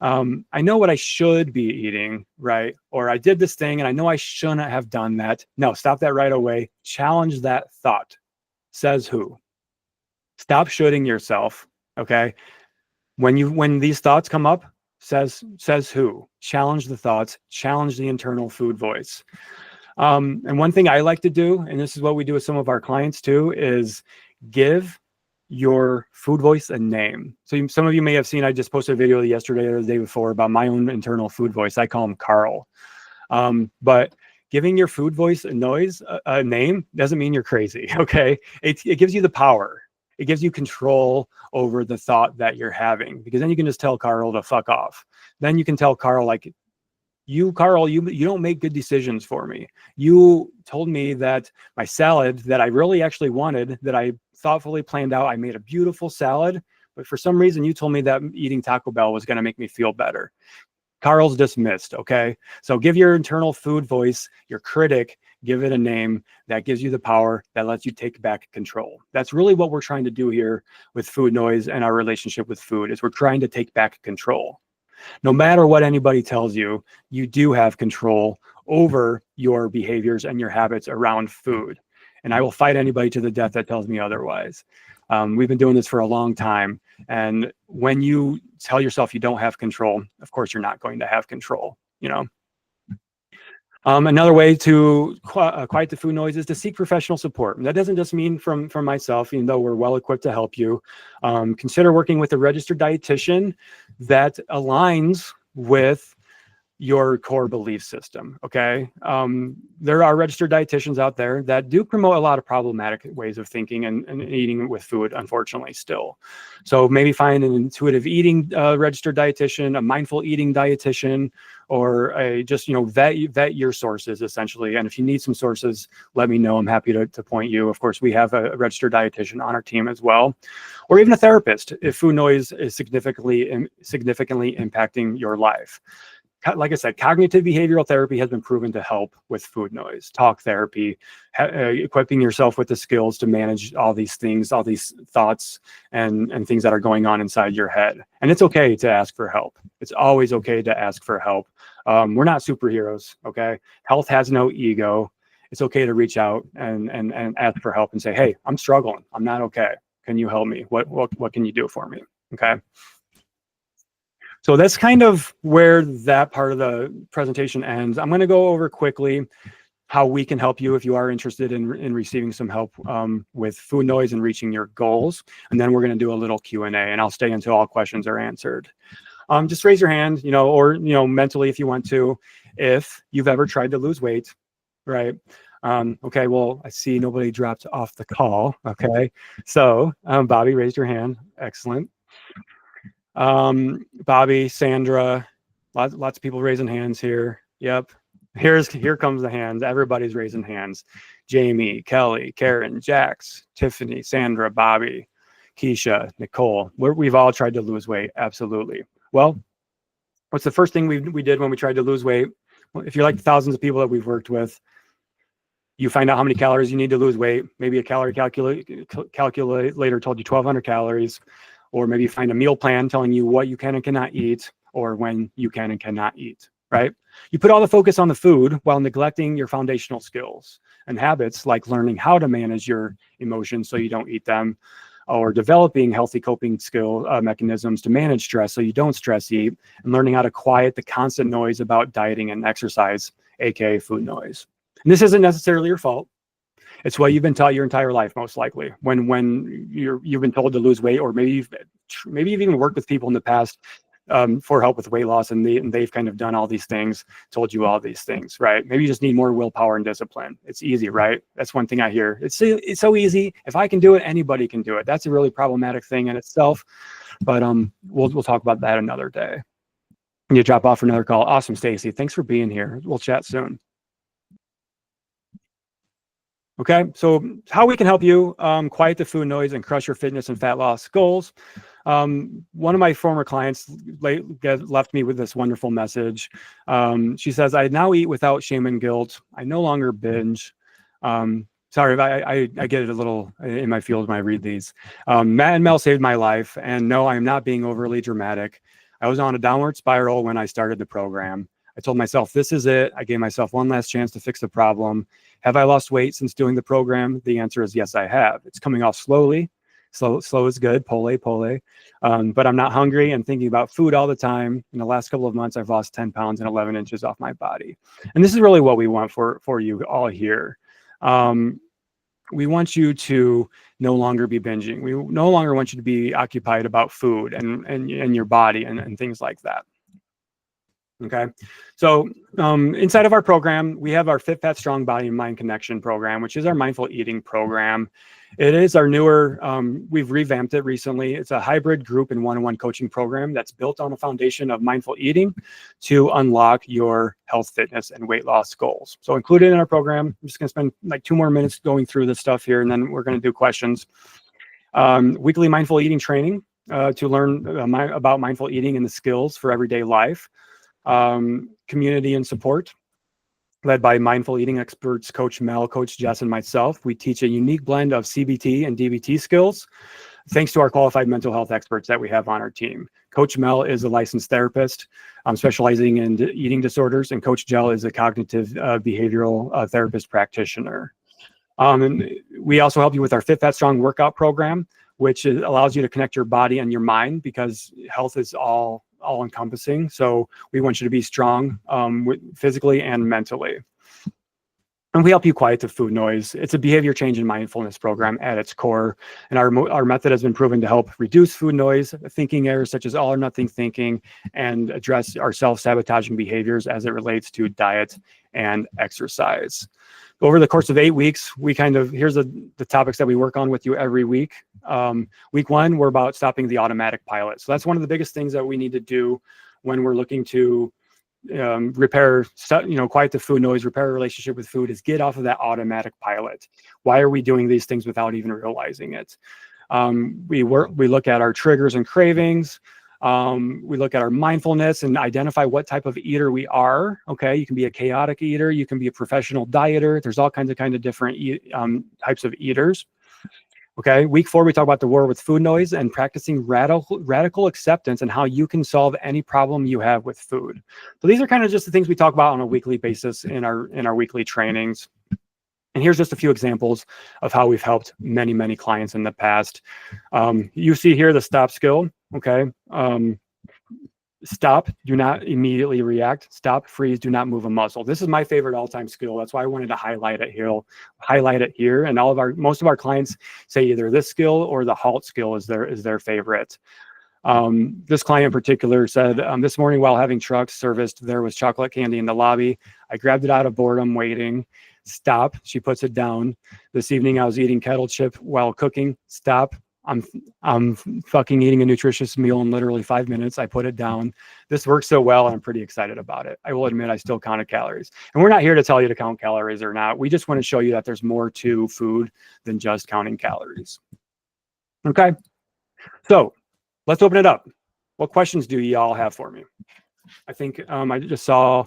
I know what I should be eating, right? Or I did this thing and I know I shouldn't have done that. No, stop that right away. Challenge that thought. Says who? Stop shooting yourself, okay? When these thoughts come up, says who? Challenge the thoughts, challenge the internal food voice. And one thing I like to do, and this is what we do with some of our clients too, is give your food voice a name. So some of you may have seen, I just posted a video yesterday or the day before about my own internal food voice. I call him Carl. But giving your food voice a name doesn't mean you're crazy, okay? It gives you the power. It gives you control over the thought that you're having, because then you can just tell Carl to fuck off. Then you can tell Carl, like, Carl, you don't make good decisions for me. You told me that my salad that I really actually wanted, that I thoughtfully planned out, I made a beautiful salad, but for some reason you told me that eating Taco Bell was going to make me feel better. Carl's dismissed, okay? So give your internal food voice, your critic, give it a name that gives you the power, that lets you take back control. That's really what we're trying to do here with food noise and our relationship with food, is we're trying to take back control. No matter what anybody tells you, you do have control over your behaviors and your habits around food. And I will fight anybody to the death that tells me otherwise. We've been doing this for a long time. And when you tell yourself you don't have control, of course, you're not going to have control, you know? Another way to quiet the food noise is to seek professional support. And that doesn't just mean from myself, even though we're well equipped to help you. Consider working with a registered dietitian that aligns with your core belief system, okay? There are registered dietitians out there that do promote a lot of problematic ways of thinking and eating with food, unfortunately, still. So maybe find an intuitive eating registered dietitian, a mindful eating dietitian, or just, vet your sources, essentially. And if you need some sources, let me know. I'm happy to point you. Of course, we have a registered dietitian on our team as well, or even a therapist if food noise is significantly impacting your life. Like I said, cognitive behavioral therapy has been proven to help with food noise. Talk therapy, equipping yourself with the skills to manage all these things, all these thoughts and things that are going on inside your head. And it's okay to ask for help. It's always okay to ask for help. We're not superheroes, okay? Health has no ego. It's okay to reach out and ask for help and say, hey, I'm struggling. I'm not okay. Can you help me? What can you do for me? Okay. So that's kind of where that part of the presentation ends. I'm going to go over quickly how we can help you if you are interested in receiving some help with food noise and reaching your goals. And then we're going to do a little Q&A, and I'll stay until all questions are answered. Just raise your hand, or mentally if you want to, if you've ever tried to lose weight, right? Okay, well, I see nobody dropped off the call. Okay, so Bobby raised your hand. Excellent. Bobby, Sandra, lots of people raising hands here. Yep. Here comes the hands. Everybody's raising hands. Jamie, Kelly, Karen, Jax, Tiffany, Sandra, Bobby, Keisha, Nicole. We've all tried to lose weight. Absolutely. Well, what's the first thing we did when we tried to lose weight? Well, if you're like the thousands of people that we've worked with, you find out how many calories you need to lose weight. Maybe a calorie calculator told you 1,200 calories. Or maybe you find a meal plan telling you what you can and cannot eat, or when you can and cannot eat, right? You put all the focus on the food while neglecting your foundational skills and habits, like learning how to manage your emotions so you don't eat them, or developing healthy coping mechanisms to manage stress so you don't stress eat, and learning how to quiet the constant noise about dieting and exercise, aka food noise. And this isn't necessarily your fault. It's what you've been taught your entire life, most likely. When you've been told to lose weight, or maybe you've even worked with people in the past for help with weight loss, and they've kind of done all these things, told you all these things, right? Maybe you just need more willpower and discipline. It's easy, right? That's one thing I hear. It's so easy. If I can do it, anybody can do it. That's a really problematic thing in itself. But we'll talk about that another day. You drop off for another call. Awesome, Stacy. Thanks for being here. We'll chat soon. Okay, so how we can help you quiet the food noise and crush your fitness and fat loss goals. One of my former clients left me with this wonderful message. She says, I now eat without shame and guilt. I no longer binge. Sorry, I get it a little in my field when I read these. Matt and Mel saved my life. And no, I'm not being overly dramatic. I was on a downward spiral when I started the program. I told myself, this is it. I gave myself one last chance to fix the problem. Have I lost weight since doing the program? The answer is yes, I have. It's coming off slowly. Slow is good. Pole. But I'm not hungry and thinking about food all the time. In the last couple of months, I've lost 10 pounds and 11 inches off my body. And this is really what we want for you all here. We want you to no longer be binging. We no longer want you to be occupied about food and your body and things like that. Okay, so inside of our program, we have our Fit, Fat, Strong Body and Mind Connection program, which is our mindful eating program. It is our newer, we've revamped it recently. It's a hybrid group and one-on-one coaching program that's built on a foundation of mindful eating to unlock your health, fitness, and weight loss goals. So included in our program, I'm just gonna spend like 2 more minutes going through this stuff here, and then we're gonna do questions. Weekly mindful eating training to learn about mindful eating and the skills for everyday life. Community and support led by mindful eating experts, Coach Mel, Coach Jess, and myself. We teach a unique blend of CBT and DBT skills, thanks to our qualified mental health experts that we have on our team. Coach Mel is a licensed therapist specializing in eating disorders, and Coach Jell is a cognitive behavioral therapist practitioner. And we also help you with our Fit, Fat, Strong workout program, which allows you to connect your body and your mind, because health is all encompassing. So we want you to be strong physically and mentally. And we help you quiet the food noise. It's a behavior change and mindfulness program at its core. And our method has been proven to help reduce food noise, thinking errors such as all or nothing thinking, and address our self-sabotaging behaviors as it relates to diet and exercise. Over the course of 8 weeks, here's the topics that we work on with you every week. Week 1, we're about stopping the automatic pilot. So that's one of the biggest things that we need to do when we're looking to repair, quiet the food noise, repair a relationship with food, is get off of that automatic pilot. Why are we doing these things without even realizing it? We look at our triggers and cravings. We look at our mindfulness and identify what type of eater we are. Okay, you can be a chaotic eater, you can be a professional dieter. There's all kinds of different types of eaters. Okay, week 4, we talk about the war with food noise and practicing radical acceptance and how you can solve any problem you have with food. So these are kind of just the things we talk about on a weekly basis in our weekly trainings. And here's just a few examples of how we've helped many clients in the past. You see here the stop skill. Okay. Stop, do not immediately react. Stop, freeze, do not move a muscle. This is my favorite all-time skill. That's why I wanted to highlight it here. And most of our clients say either this skill or the halt skill is their favorite. This client in particular said, this morning while having trucks serviced, there was chocolate candy in the lobby. I grabbed it out of boredom waiting. Stop, she puts it down. This evening I was eating kettle chip while cooking. Stop, I'm fucking eating a nutritious meal in literally 5 minutes. I put it down. This works so well, and I'm pretty excited about it. I will admit I still counted calories. And we're not here to tell you to count calories or not. We just want to show you that there's more to food than just counting calories. Okay, so let's open it up. What questions do y'all have for me? I think I just saw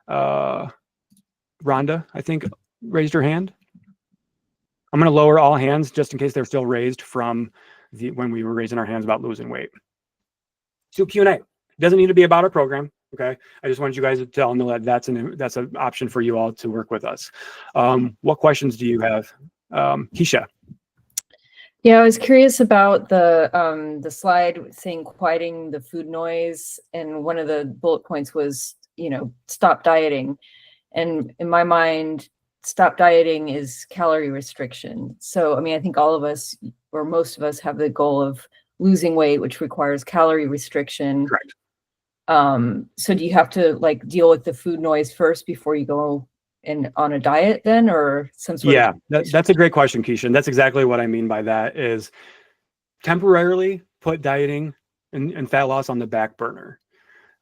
Rhonda, I think, raised her hand. I'm going to lower all hands just in case they're still raised from when we were raising our hands about losing weight. So Q&A doesn't need to be about our program. Okay, I just wanted you guys to all know that that's an option for you all to work with us. What questions do you have, Keisha? Yeah, I was curious about the slide saying quieting the food noise, and one of the bullet points was, stop dieting. And in my mind, stop dieting is calorie restriction. So, I mean, I think all of us, or most of us, have the goal of losing weight, which requires calorie restriction. Correct. So do you have to like deal with the food noise first before you go on a diet then, or some sort Yeah, of? that's a great question, Keisha. And that's exactly what I mean by that is temporarily put dieting and fat loss on the back burner.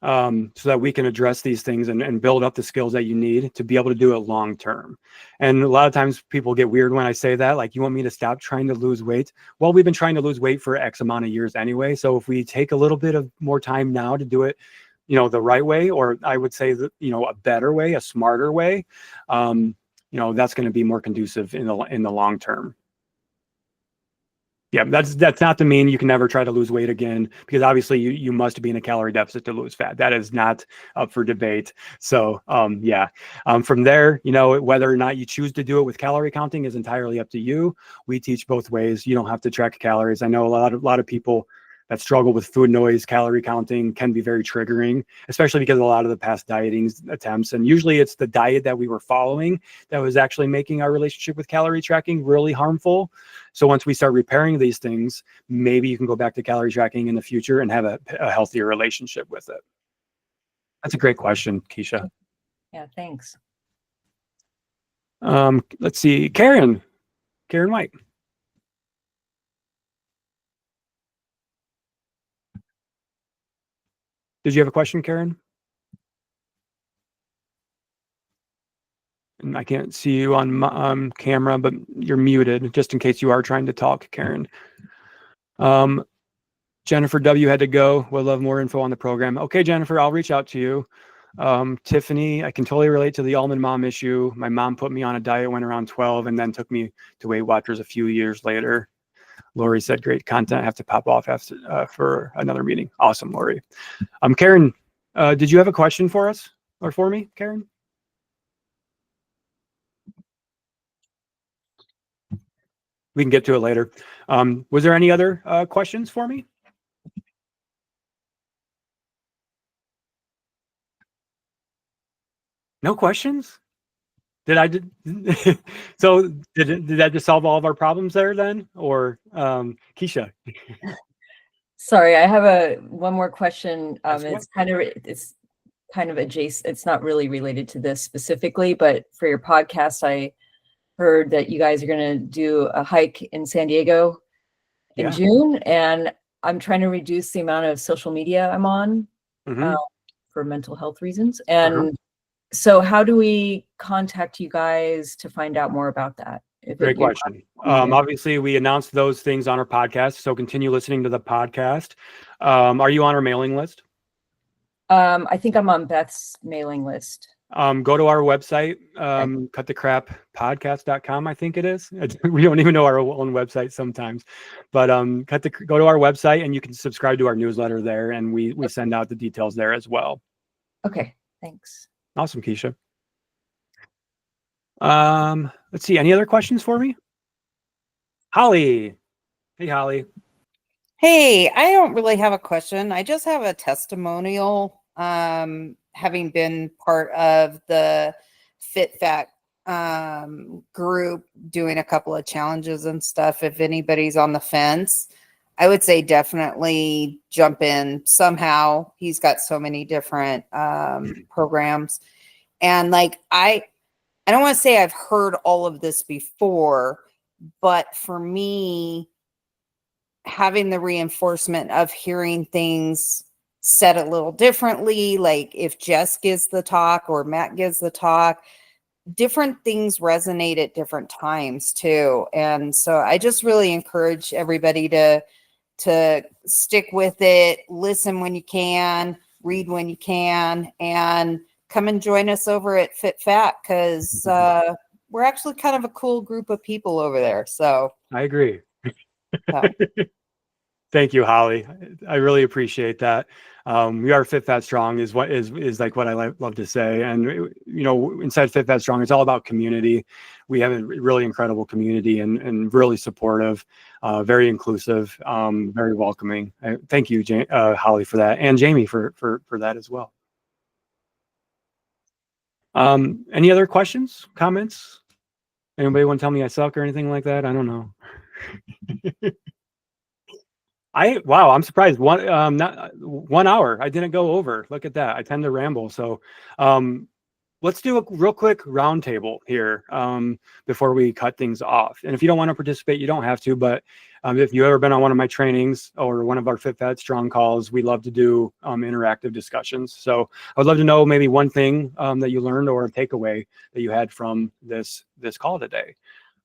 So that we can address these things and build up the skills that you need to be able to do it long term. And a lot of times people get weird when I say that, like, you want me to stop trying to lose weight? Well, we've been trying to lose weight for X amount of years anyway. So if we take a little bit of more time now to do it, the right way, or I would say that, a better way, a smarter way, that's going to be more conducive in the long term. Yeah, that's not to mean you can never try to lose weight again, because obviously you must be in a calorie deficit to lose fat. That is not up for debate. So from there, whether or not you choose to do it with calorie counting is entirely up to you. We teach both ways. You don't have to track calories. I know a lot of people that struggle with food noise. Calorie counting can be very triggering, especially because of a lot of the past dieting attempts. And usually it's the diet that we were following that was actually making our relationship with calorie tracking really harmful. So once we start repairing these things, maybe you can go back to calorie tracking in the future and have a healthier relationship with it. That's a great question, Keisha. Yeah, thanks. Let's see, Karen White. Did you have a question, Karen? And I can't see you on camera, but you're muted, just in case you are trying to talk, Karen. Jennifer W. had to go. We'll love more info on the program. Okay, Jennifer, I'll reach out to you. Tiffany, I can totally relate to the almond mom issue. My mom put me on a diet when around 12 and then took me to Weight Watchers a few years later. Lori said, great content. I have to pop off after, for another meeting. Awesome, Lori. Karen, did you have a question for us or for me, Karen? We can get to it later. Was there any other questions for me? No questions? So did that just solve all of our problems there then? Or Keisha? Sorry, I have one more question. It's kind of adjacent. It's not really related to this specifically, but for your podcast, I heard that you guys are going to do a hike in San Diego in June, and I'm trying to reduce the amount of social media I'm on for mental health reasons. And so how do we contact you guys to find out more about that? Great question. Obviously, we announced those things on our podcast, so continue listening to the podcast. Are you on our mailing list? I think I'm on Beth's mailing list. Go to our website, cutthecrappodcast.com, I think it is. We don't even know our own website sometimes, but go to our website and you can subscribe to our newsletter there, and we send out the details there as well. Okay, thanks. Awesome, Keisha. Let's see, any other questions for me? Holly. Hey, Holly. Hey, I don't really have a question. I just have a testimonial. Having been part of the FitFat group, doing a couple of challenges and stuff. If anybody's on the fence, I would say definitely jump in somehow. He's got so many different programs. And like, I don't want to say I've heard all of this before, but for me, having the reinforcement of hearing things said a little differently, like if Jess gives the talk or Matt gives the talk, different things resonate at different times too. And so I just really encourage everybody to stick with it, listen when you can, read when you can, and come and join us over at FitFat, because we're actually kind of a cool group of people over there. So I agree. Thank you, Holly. I really appreciate that. We are FitFat Strong is like what I love to say. And, inside FitFat Strong, it's all about community. We have a really incredible community and really supportive, very inclusive, very welcoming. Thank you, Holly, for that. And Jamie for that as well. Any other questions, comments? Anybody want to tell me I suck or anything like that? I don't know. Wow, I'm surprised. Not 1 hour. I didn't go over. Look at that. I tend to ramble. So let's do a real quick roundtable here before we cut things off. And if you don't want to participate, you don't have to. But if you've ever been on one of my trainings or one of our FitFat Strong calls, we love to do interactive discussions. So I would love to know maybe one thing that you learned or a takeaway that you had from this call today.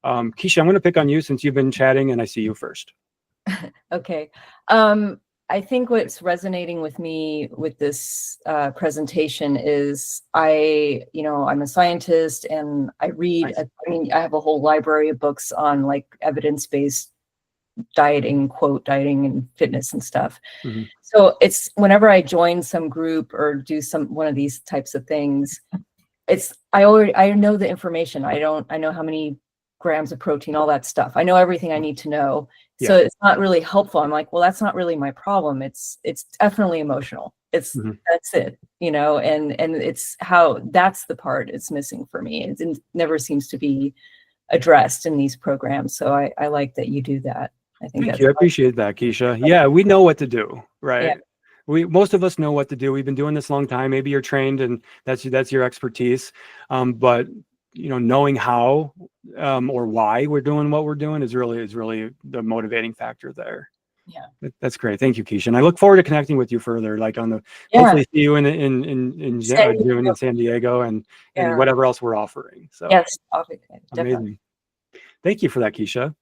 Keisha, I'm going to pick on you since you've been chatting and I see you first. Okay. I think what's resonating with me with this presentation is I'm a scientist and I read, I have a whole library of books on like evidence-based dieting, quote, dieting and fitness and stuff. Mm-hmm. So it's whenever I join some group or do one of these types of things, I know the information. I know how many grams of protein, all that stuff. I know everything I need to know. Yeah. So it's not really helpful. I'm like, well, that's not really my problem. It's definitely emotional. That's it, and it's that's the part it's missing for me. It never seems to be addressed in these programs. So I like that you do that. I think Thank you. I appreciate that, Keisha. Yeah, we know what to do, right? Yeah. Most of us know what to do. We've been doing this a long time. Maybe you're trained and that's your expertise. But knowing how or why we're doing what we're doing is really the motivating factor there. Yeah, that's great. Thank you, Keisha. And I look forward to connecting with you further, like hopefully see you in June in San Diego and whatever else we're offering. So yes, definitely. Amazing. Thank you for that, Keisha.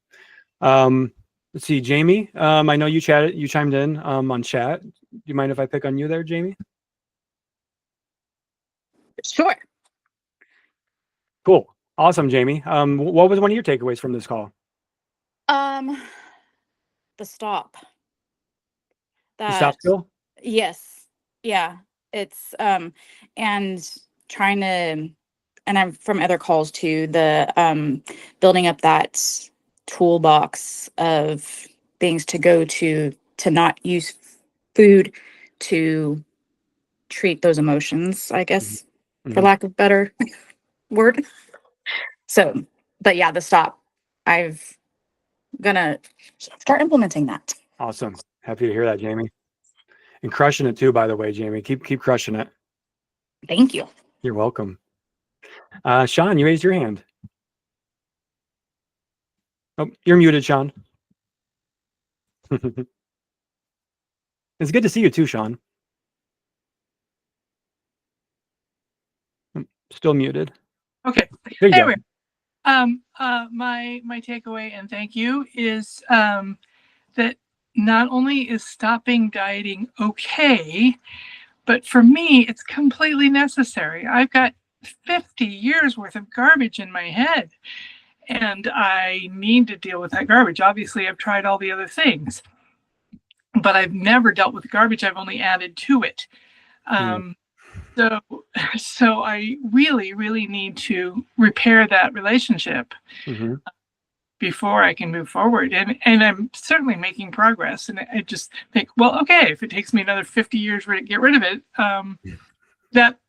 Let's see, Jamie. I know you chimed in on chat. Do you mind if I pick on you there, Jamie? Sure. Cool. Awesome, Jamie. What was one of your takeaways from this call? The stop. The stop skill? Yes. Yeah. It's and trying to, and I'm from other calls too, the building up that toolbox of things to go to not use food to treat those emotions, I guess, for lack of better word. So, but yeah, the stop. I'm gonna start implementing that. Awesome. Happy to hear that, Jamie. And crushing it too, by the way, Jamie. Keep crushing it. Thank you. You're welcome. Sean, you raised your hand. Oh, you're muted, Sean. It's good to see you too, Sean. Still muted. Okay. There you anyway, go. My takeaway, and thank you, is that not only is stopping dieting okay, but for me, it's completely necessary. I've got 50 years worth of garbage in my head, and I need to deal with that garbage. Obviously, I've tried all the other things, but I've never dealt with garbage. I've only added to it. So I really, really need to repair that relationship before I can move forward. And I'm certainly making progress. And I just think, well, okay, if it takes me another 50 years to get rid of it,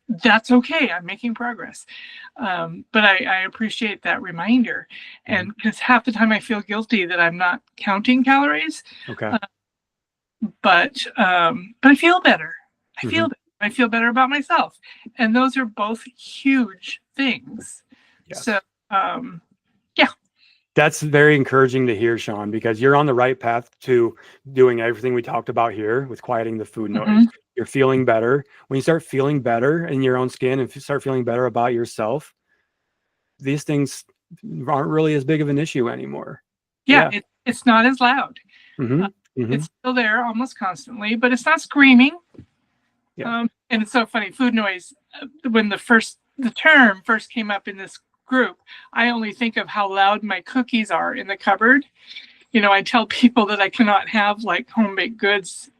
that's okay. I'm making progress. But I appreciate that reminder. And because half the time I feel guilty that I'm not counting calories. Okay. But I feel better. I feel better about myself. And those are both huge things. Yes. So, yeah. That's very encouraging to hear, Sean, because you're on the right path to doing everything we talked about here with quieting the food noise. You're feeling better. When you start feeling better in your own skin and start feeling better about yourself, these things aren't really as big of an issue anymore. Yeah. It's not as loud. It's still there almost constantly, but it's not screaming. Yeah. And it's so funny, food noise, when the term first came up in this group, I only think of how loud my cookies are in the cupboard. I tell people that I cannot have like home baked goods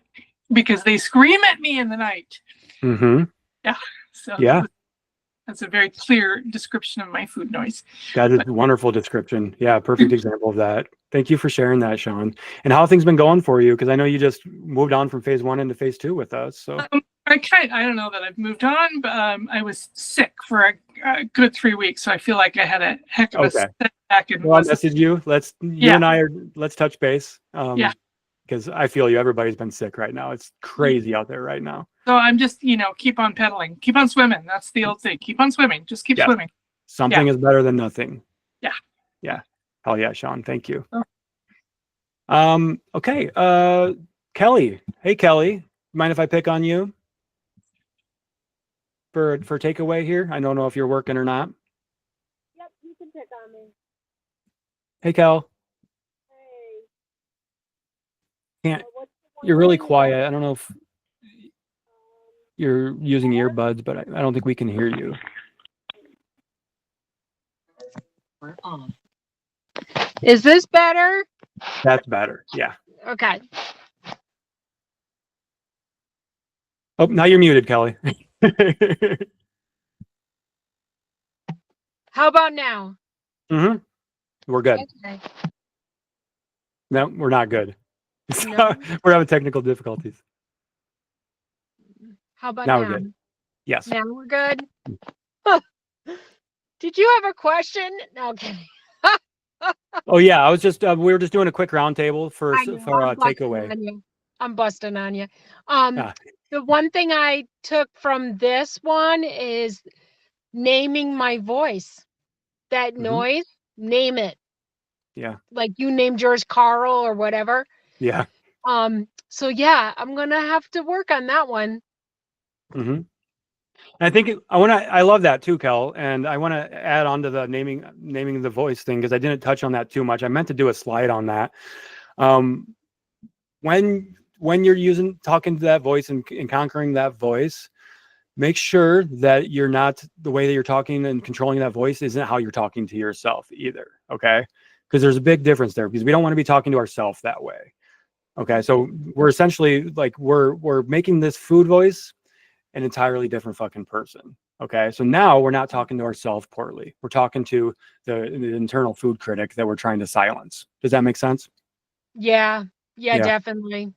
because they scream at me in the night. Yeah. So yeah, that's a very clear description of my food noise. That is a wonderful description. Yeah, perfect example of that. Thank you for sharing that, Sean. And how have things been going for you? Because I know you just moved on from phase 1 into phase 2 with us. So I don't know that I've moved on, but I was sick for a good 3 weeks, so I feel like I had a heck of a Okay. setback. And Well, I'll message you. You and I let's touch base. Yeah. Because I feel you. Everybody's been sick right now. It's crazy out there right now. So I'm just, keep on pedaling, keep on swimming. That's the old thing. Keep on swimming. Just keep Yeah. swimming. Something is better than nothing. Yeah. Yeah. Hell yeah, Sean. Thank you. Oh. Okay. Kelly. Hey, Kelly. Mind if I pick on you for takeaway here? I don't know if you're working or not. Yep, you can pick on me. Hey, Kel. Hey. Can't. What's the one You're really thing- quiet. I don't know if you're using earbuds, but I don't think we can hear you. Is this better? That's better. Yeah. Okay. Oh, now you're muted, Kelly. How about now? We're good. Okay. No, we're not good. No? We're having technical difficulties. How about Now now? we're good. Yes. Now we're good. Huh. Did you have a question? No, okay. Oh yeah, I was just we were just doing a quick roundtable for I know, for I'm busting takeaway. on you. I'm busting on you. Ah. The one thing I took from this one is naming my voice. That Mhm. noise, name it. Yeah. Like you named yours Carl or whatever. Yeah. So yeah, I'm gonna have to work on that one. Mm-hmm. I think I love that too, Kel, and I want to add on to the naming the voice thing because I didn't touch on that too much. I meant to do a slide on that. When you're talking to that voice and conquering that voice, make sure that you're not the way that you're talking and controlling that voice isn't how you're talking to yourself either. Okay, because there's a big difference there because we don't want to be talking to ourselves that way. Okay, so we're essentially like we're making this food voice an entirely different fucking person. Okay, so now we're not talking to ourselves poorly. We're talking to the internal food critic that we're trying to silence. Does that make sense? Yeah, Yeah. definitely.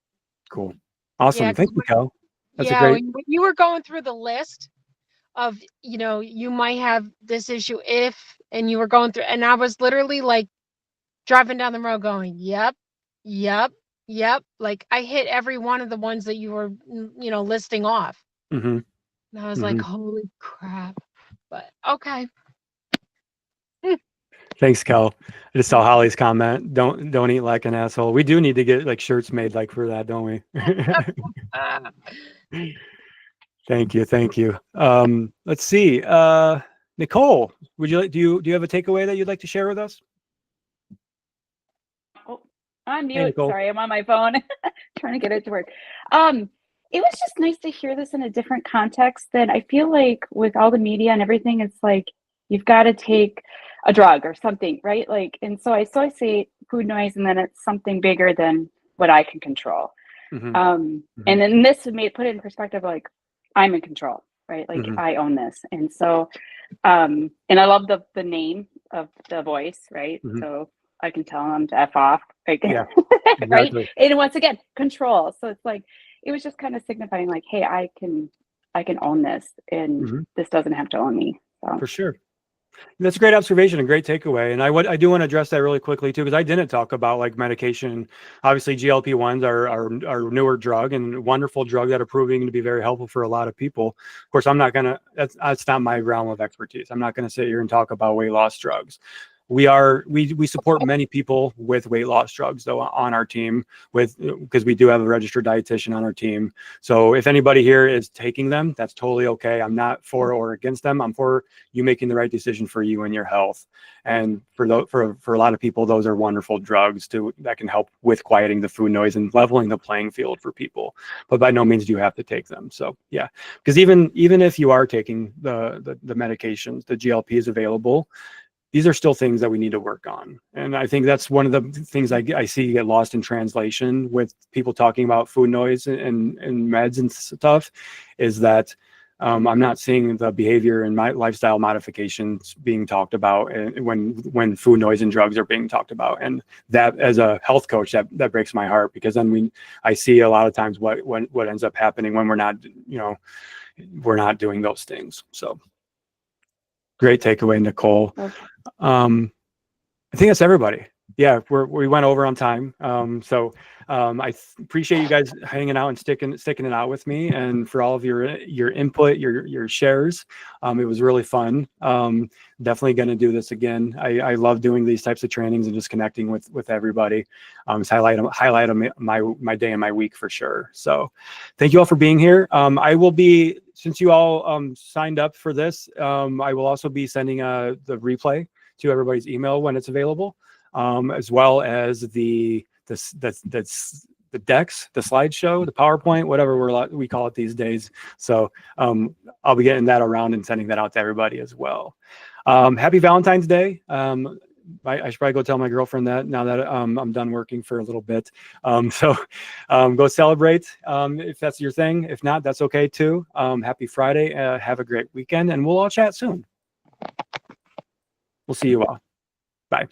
Cool. Awesome. Yeah, Thank you, Kel. That's a yeah, great. when you were going through the list of, you might have this issue if, and you were going through, and I was literally like driving down the road going, yep, yep, yep. Like I hit every one of the ones that you were, listing off. Mm-hmm. And I was like, holy crap. But okay. Thanks, Kel. I just saw Holly's comment. Don't eat like an asshole. We do need to get like shirts made like for that, don't we? Thank you. Let's see. Nicole, do you have a takeaway that you'd like to share with us? Oh, I'm Hey, mute. Nicole. Sorry, I'm on my phone trying to get it to work. It was just nice to hear this in a different context. That I feel like with all the media and everything, it's like you've got to take a drug or something, right? Like, and so I say food noise, and then it's something bigger than what I can control. And then this put it in perspective, like I'm in control, right? Like I own this. And so, and I love the name of the voice, right? So I can tell them to F off, like, Yeah, right? exactly. And once again, control. So it's like, it was just kind of signifying like, hey, I can own this, and this doesn't have to own me. So. For sure. That's a great observation and great takeaway. And I do want to address that really quickly too, because I didn't talk about like medication. Obviously, GLP-1s are newer drug and wonderful drug that are proving to be very helpful for a lot of people. Of course, that's not my realm of expertise. I'm not going to sit here and talk about weight loss drugs. We support many people with weight loss drugs though on our team because we do have a registered dietitian on our team. So if anybody here is taking them, that's totally okay. I'm not for or against them. I'm for you making the right decision for you and your health. And for a lot of people, those are wonderful drugs that can help with quieting the food noise and leveling the playing field for people. But by no means do you have to take them. So yeah, because even if you are taking the medications, the GLP is available. These are still things that we need to work on. And I think that's one of the things I see get lost in translation with people talking about food noise and meds and stuff is that I'm not seeing the behavior and my lifestyle modifications being talked about when food noise and drugs are being talked about. And that as a health coach, that breaks my heart because then I see a lot of times what ends up happening when we're not doing those things. So. Great takeaway, Nicole. Okay. I think that's everybody. Yeah, we went over on time. Appreciate you guys hanging out and sticking it out with me, and for all of your input, your shares. It was really fun. Definitely going to do this again. I love doing these types of trainings and just connecting with everybody. It's highlight of my day and my week for sure. So thank you all for being here. I will be, since you all signed up for this, I will also be sending the replay to everybody's email when it's available, as well as the decks, the slideshow, the PowerPoint, whatever we call it these days. So I'll be getting that around and sending that out to everybody as well. Happy Valentine's Day. I should probably go tell my girlfriend that now that I'm done working for a little bit. Go celebrate if that's your thing. If not, that's okay too. Happy Friday. Have a great weekend, and we'll all chat soon. We'll see you all. Bye.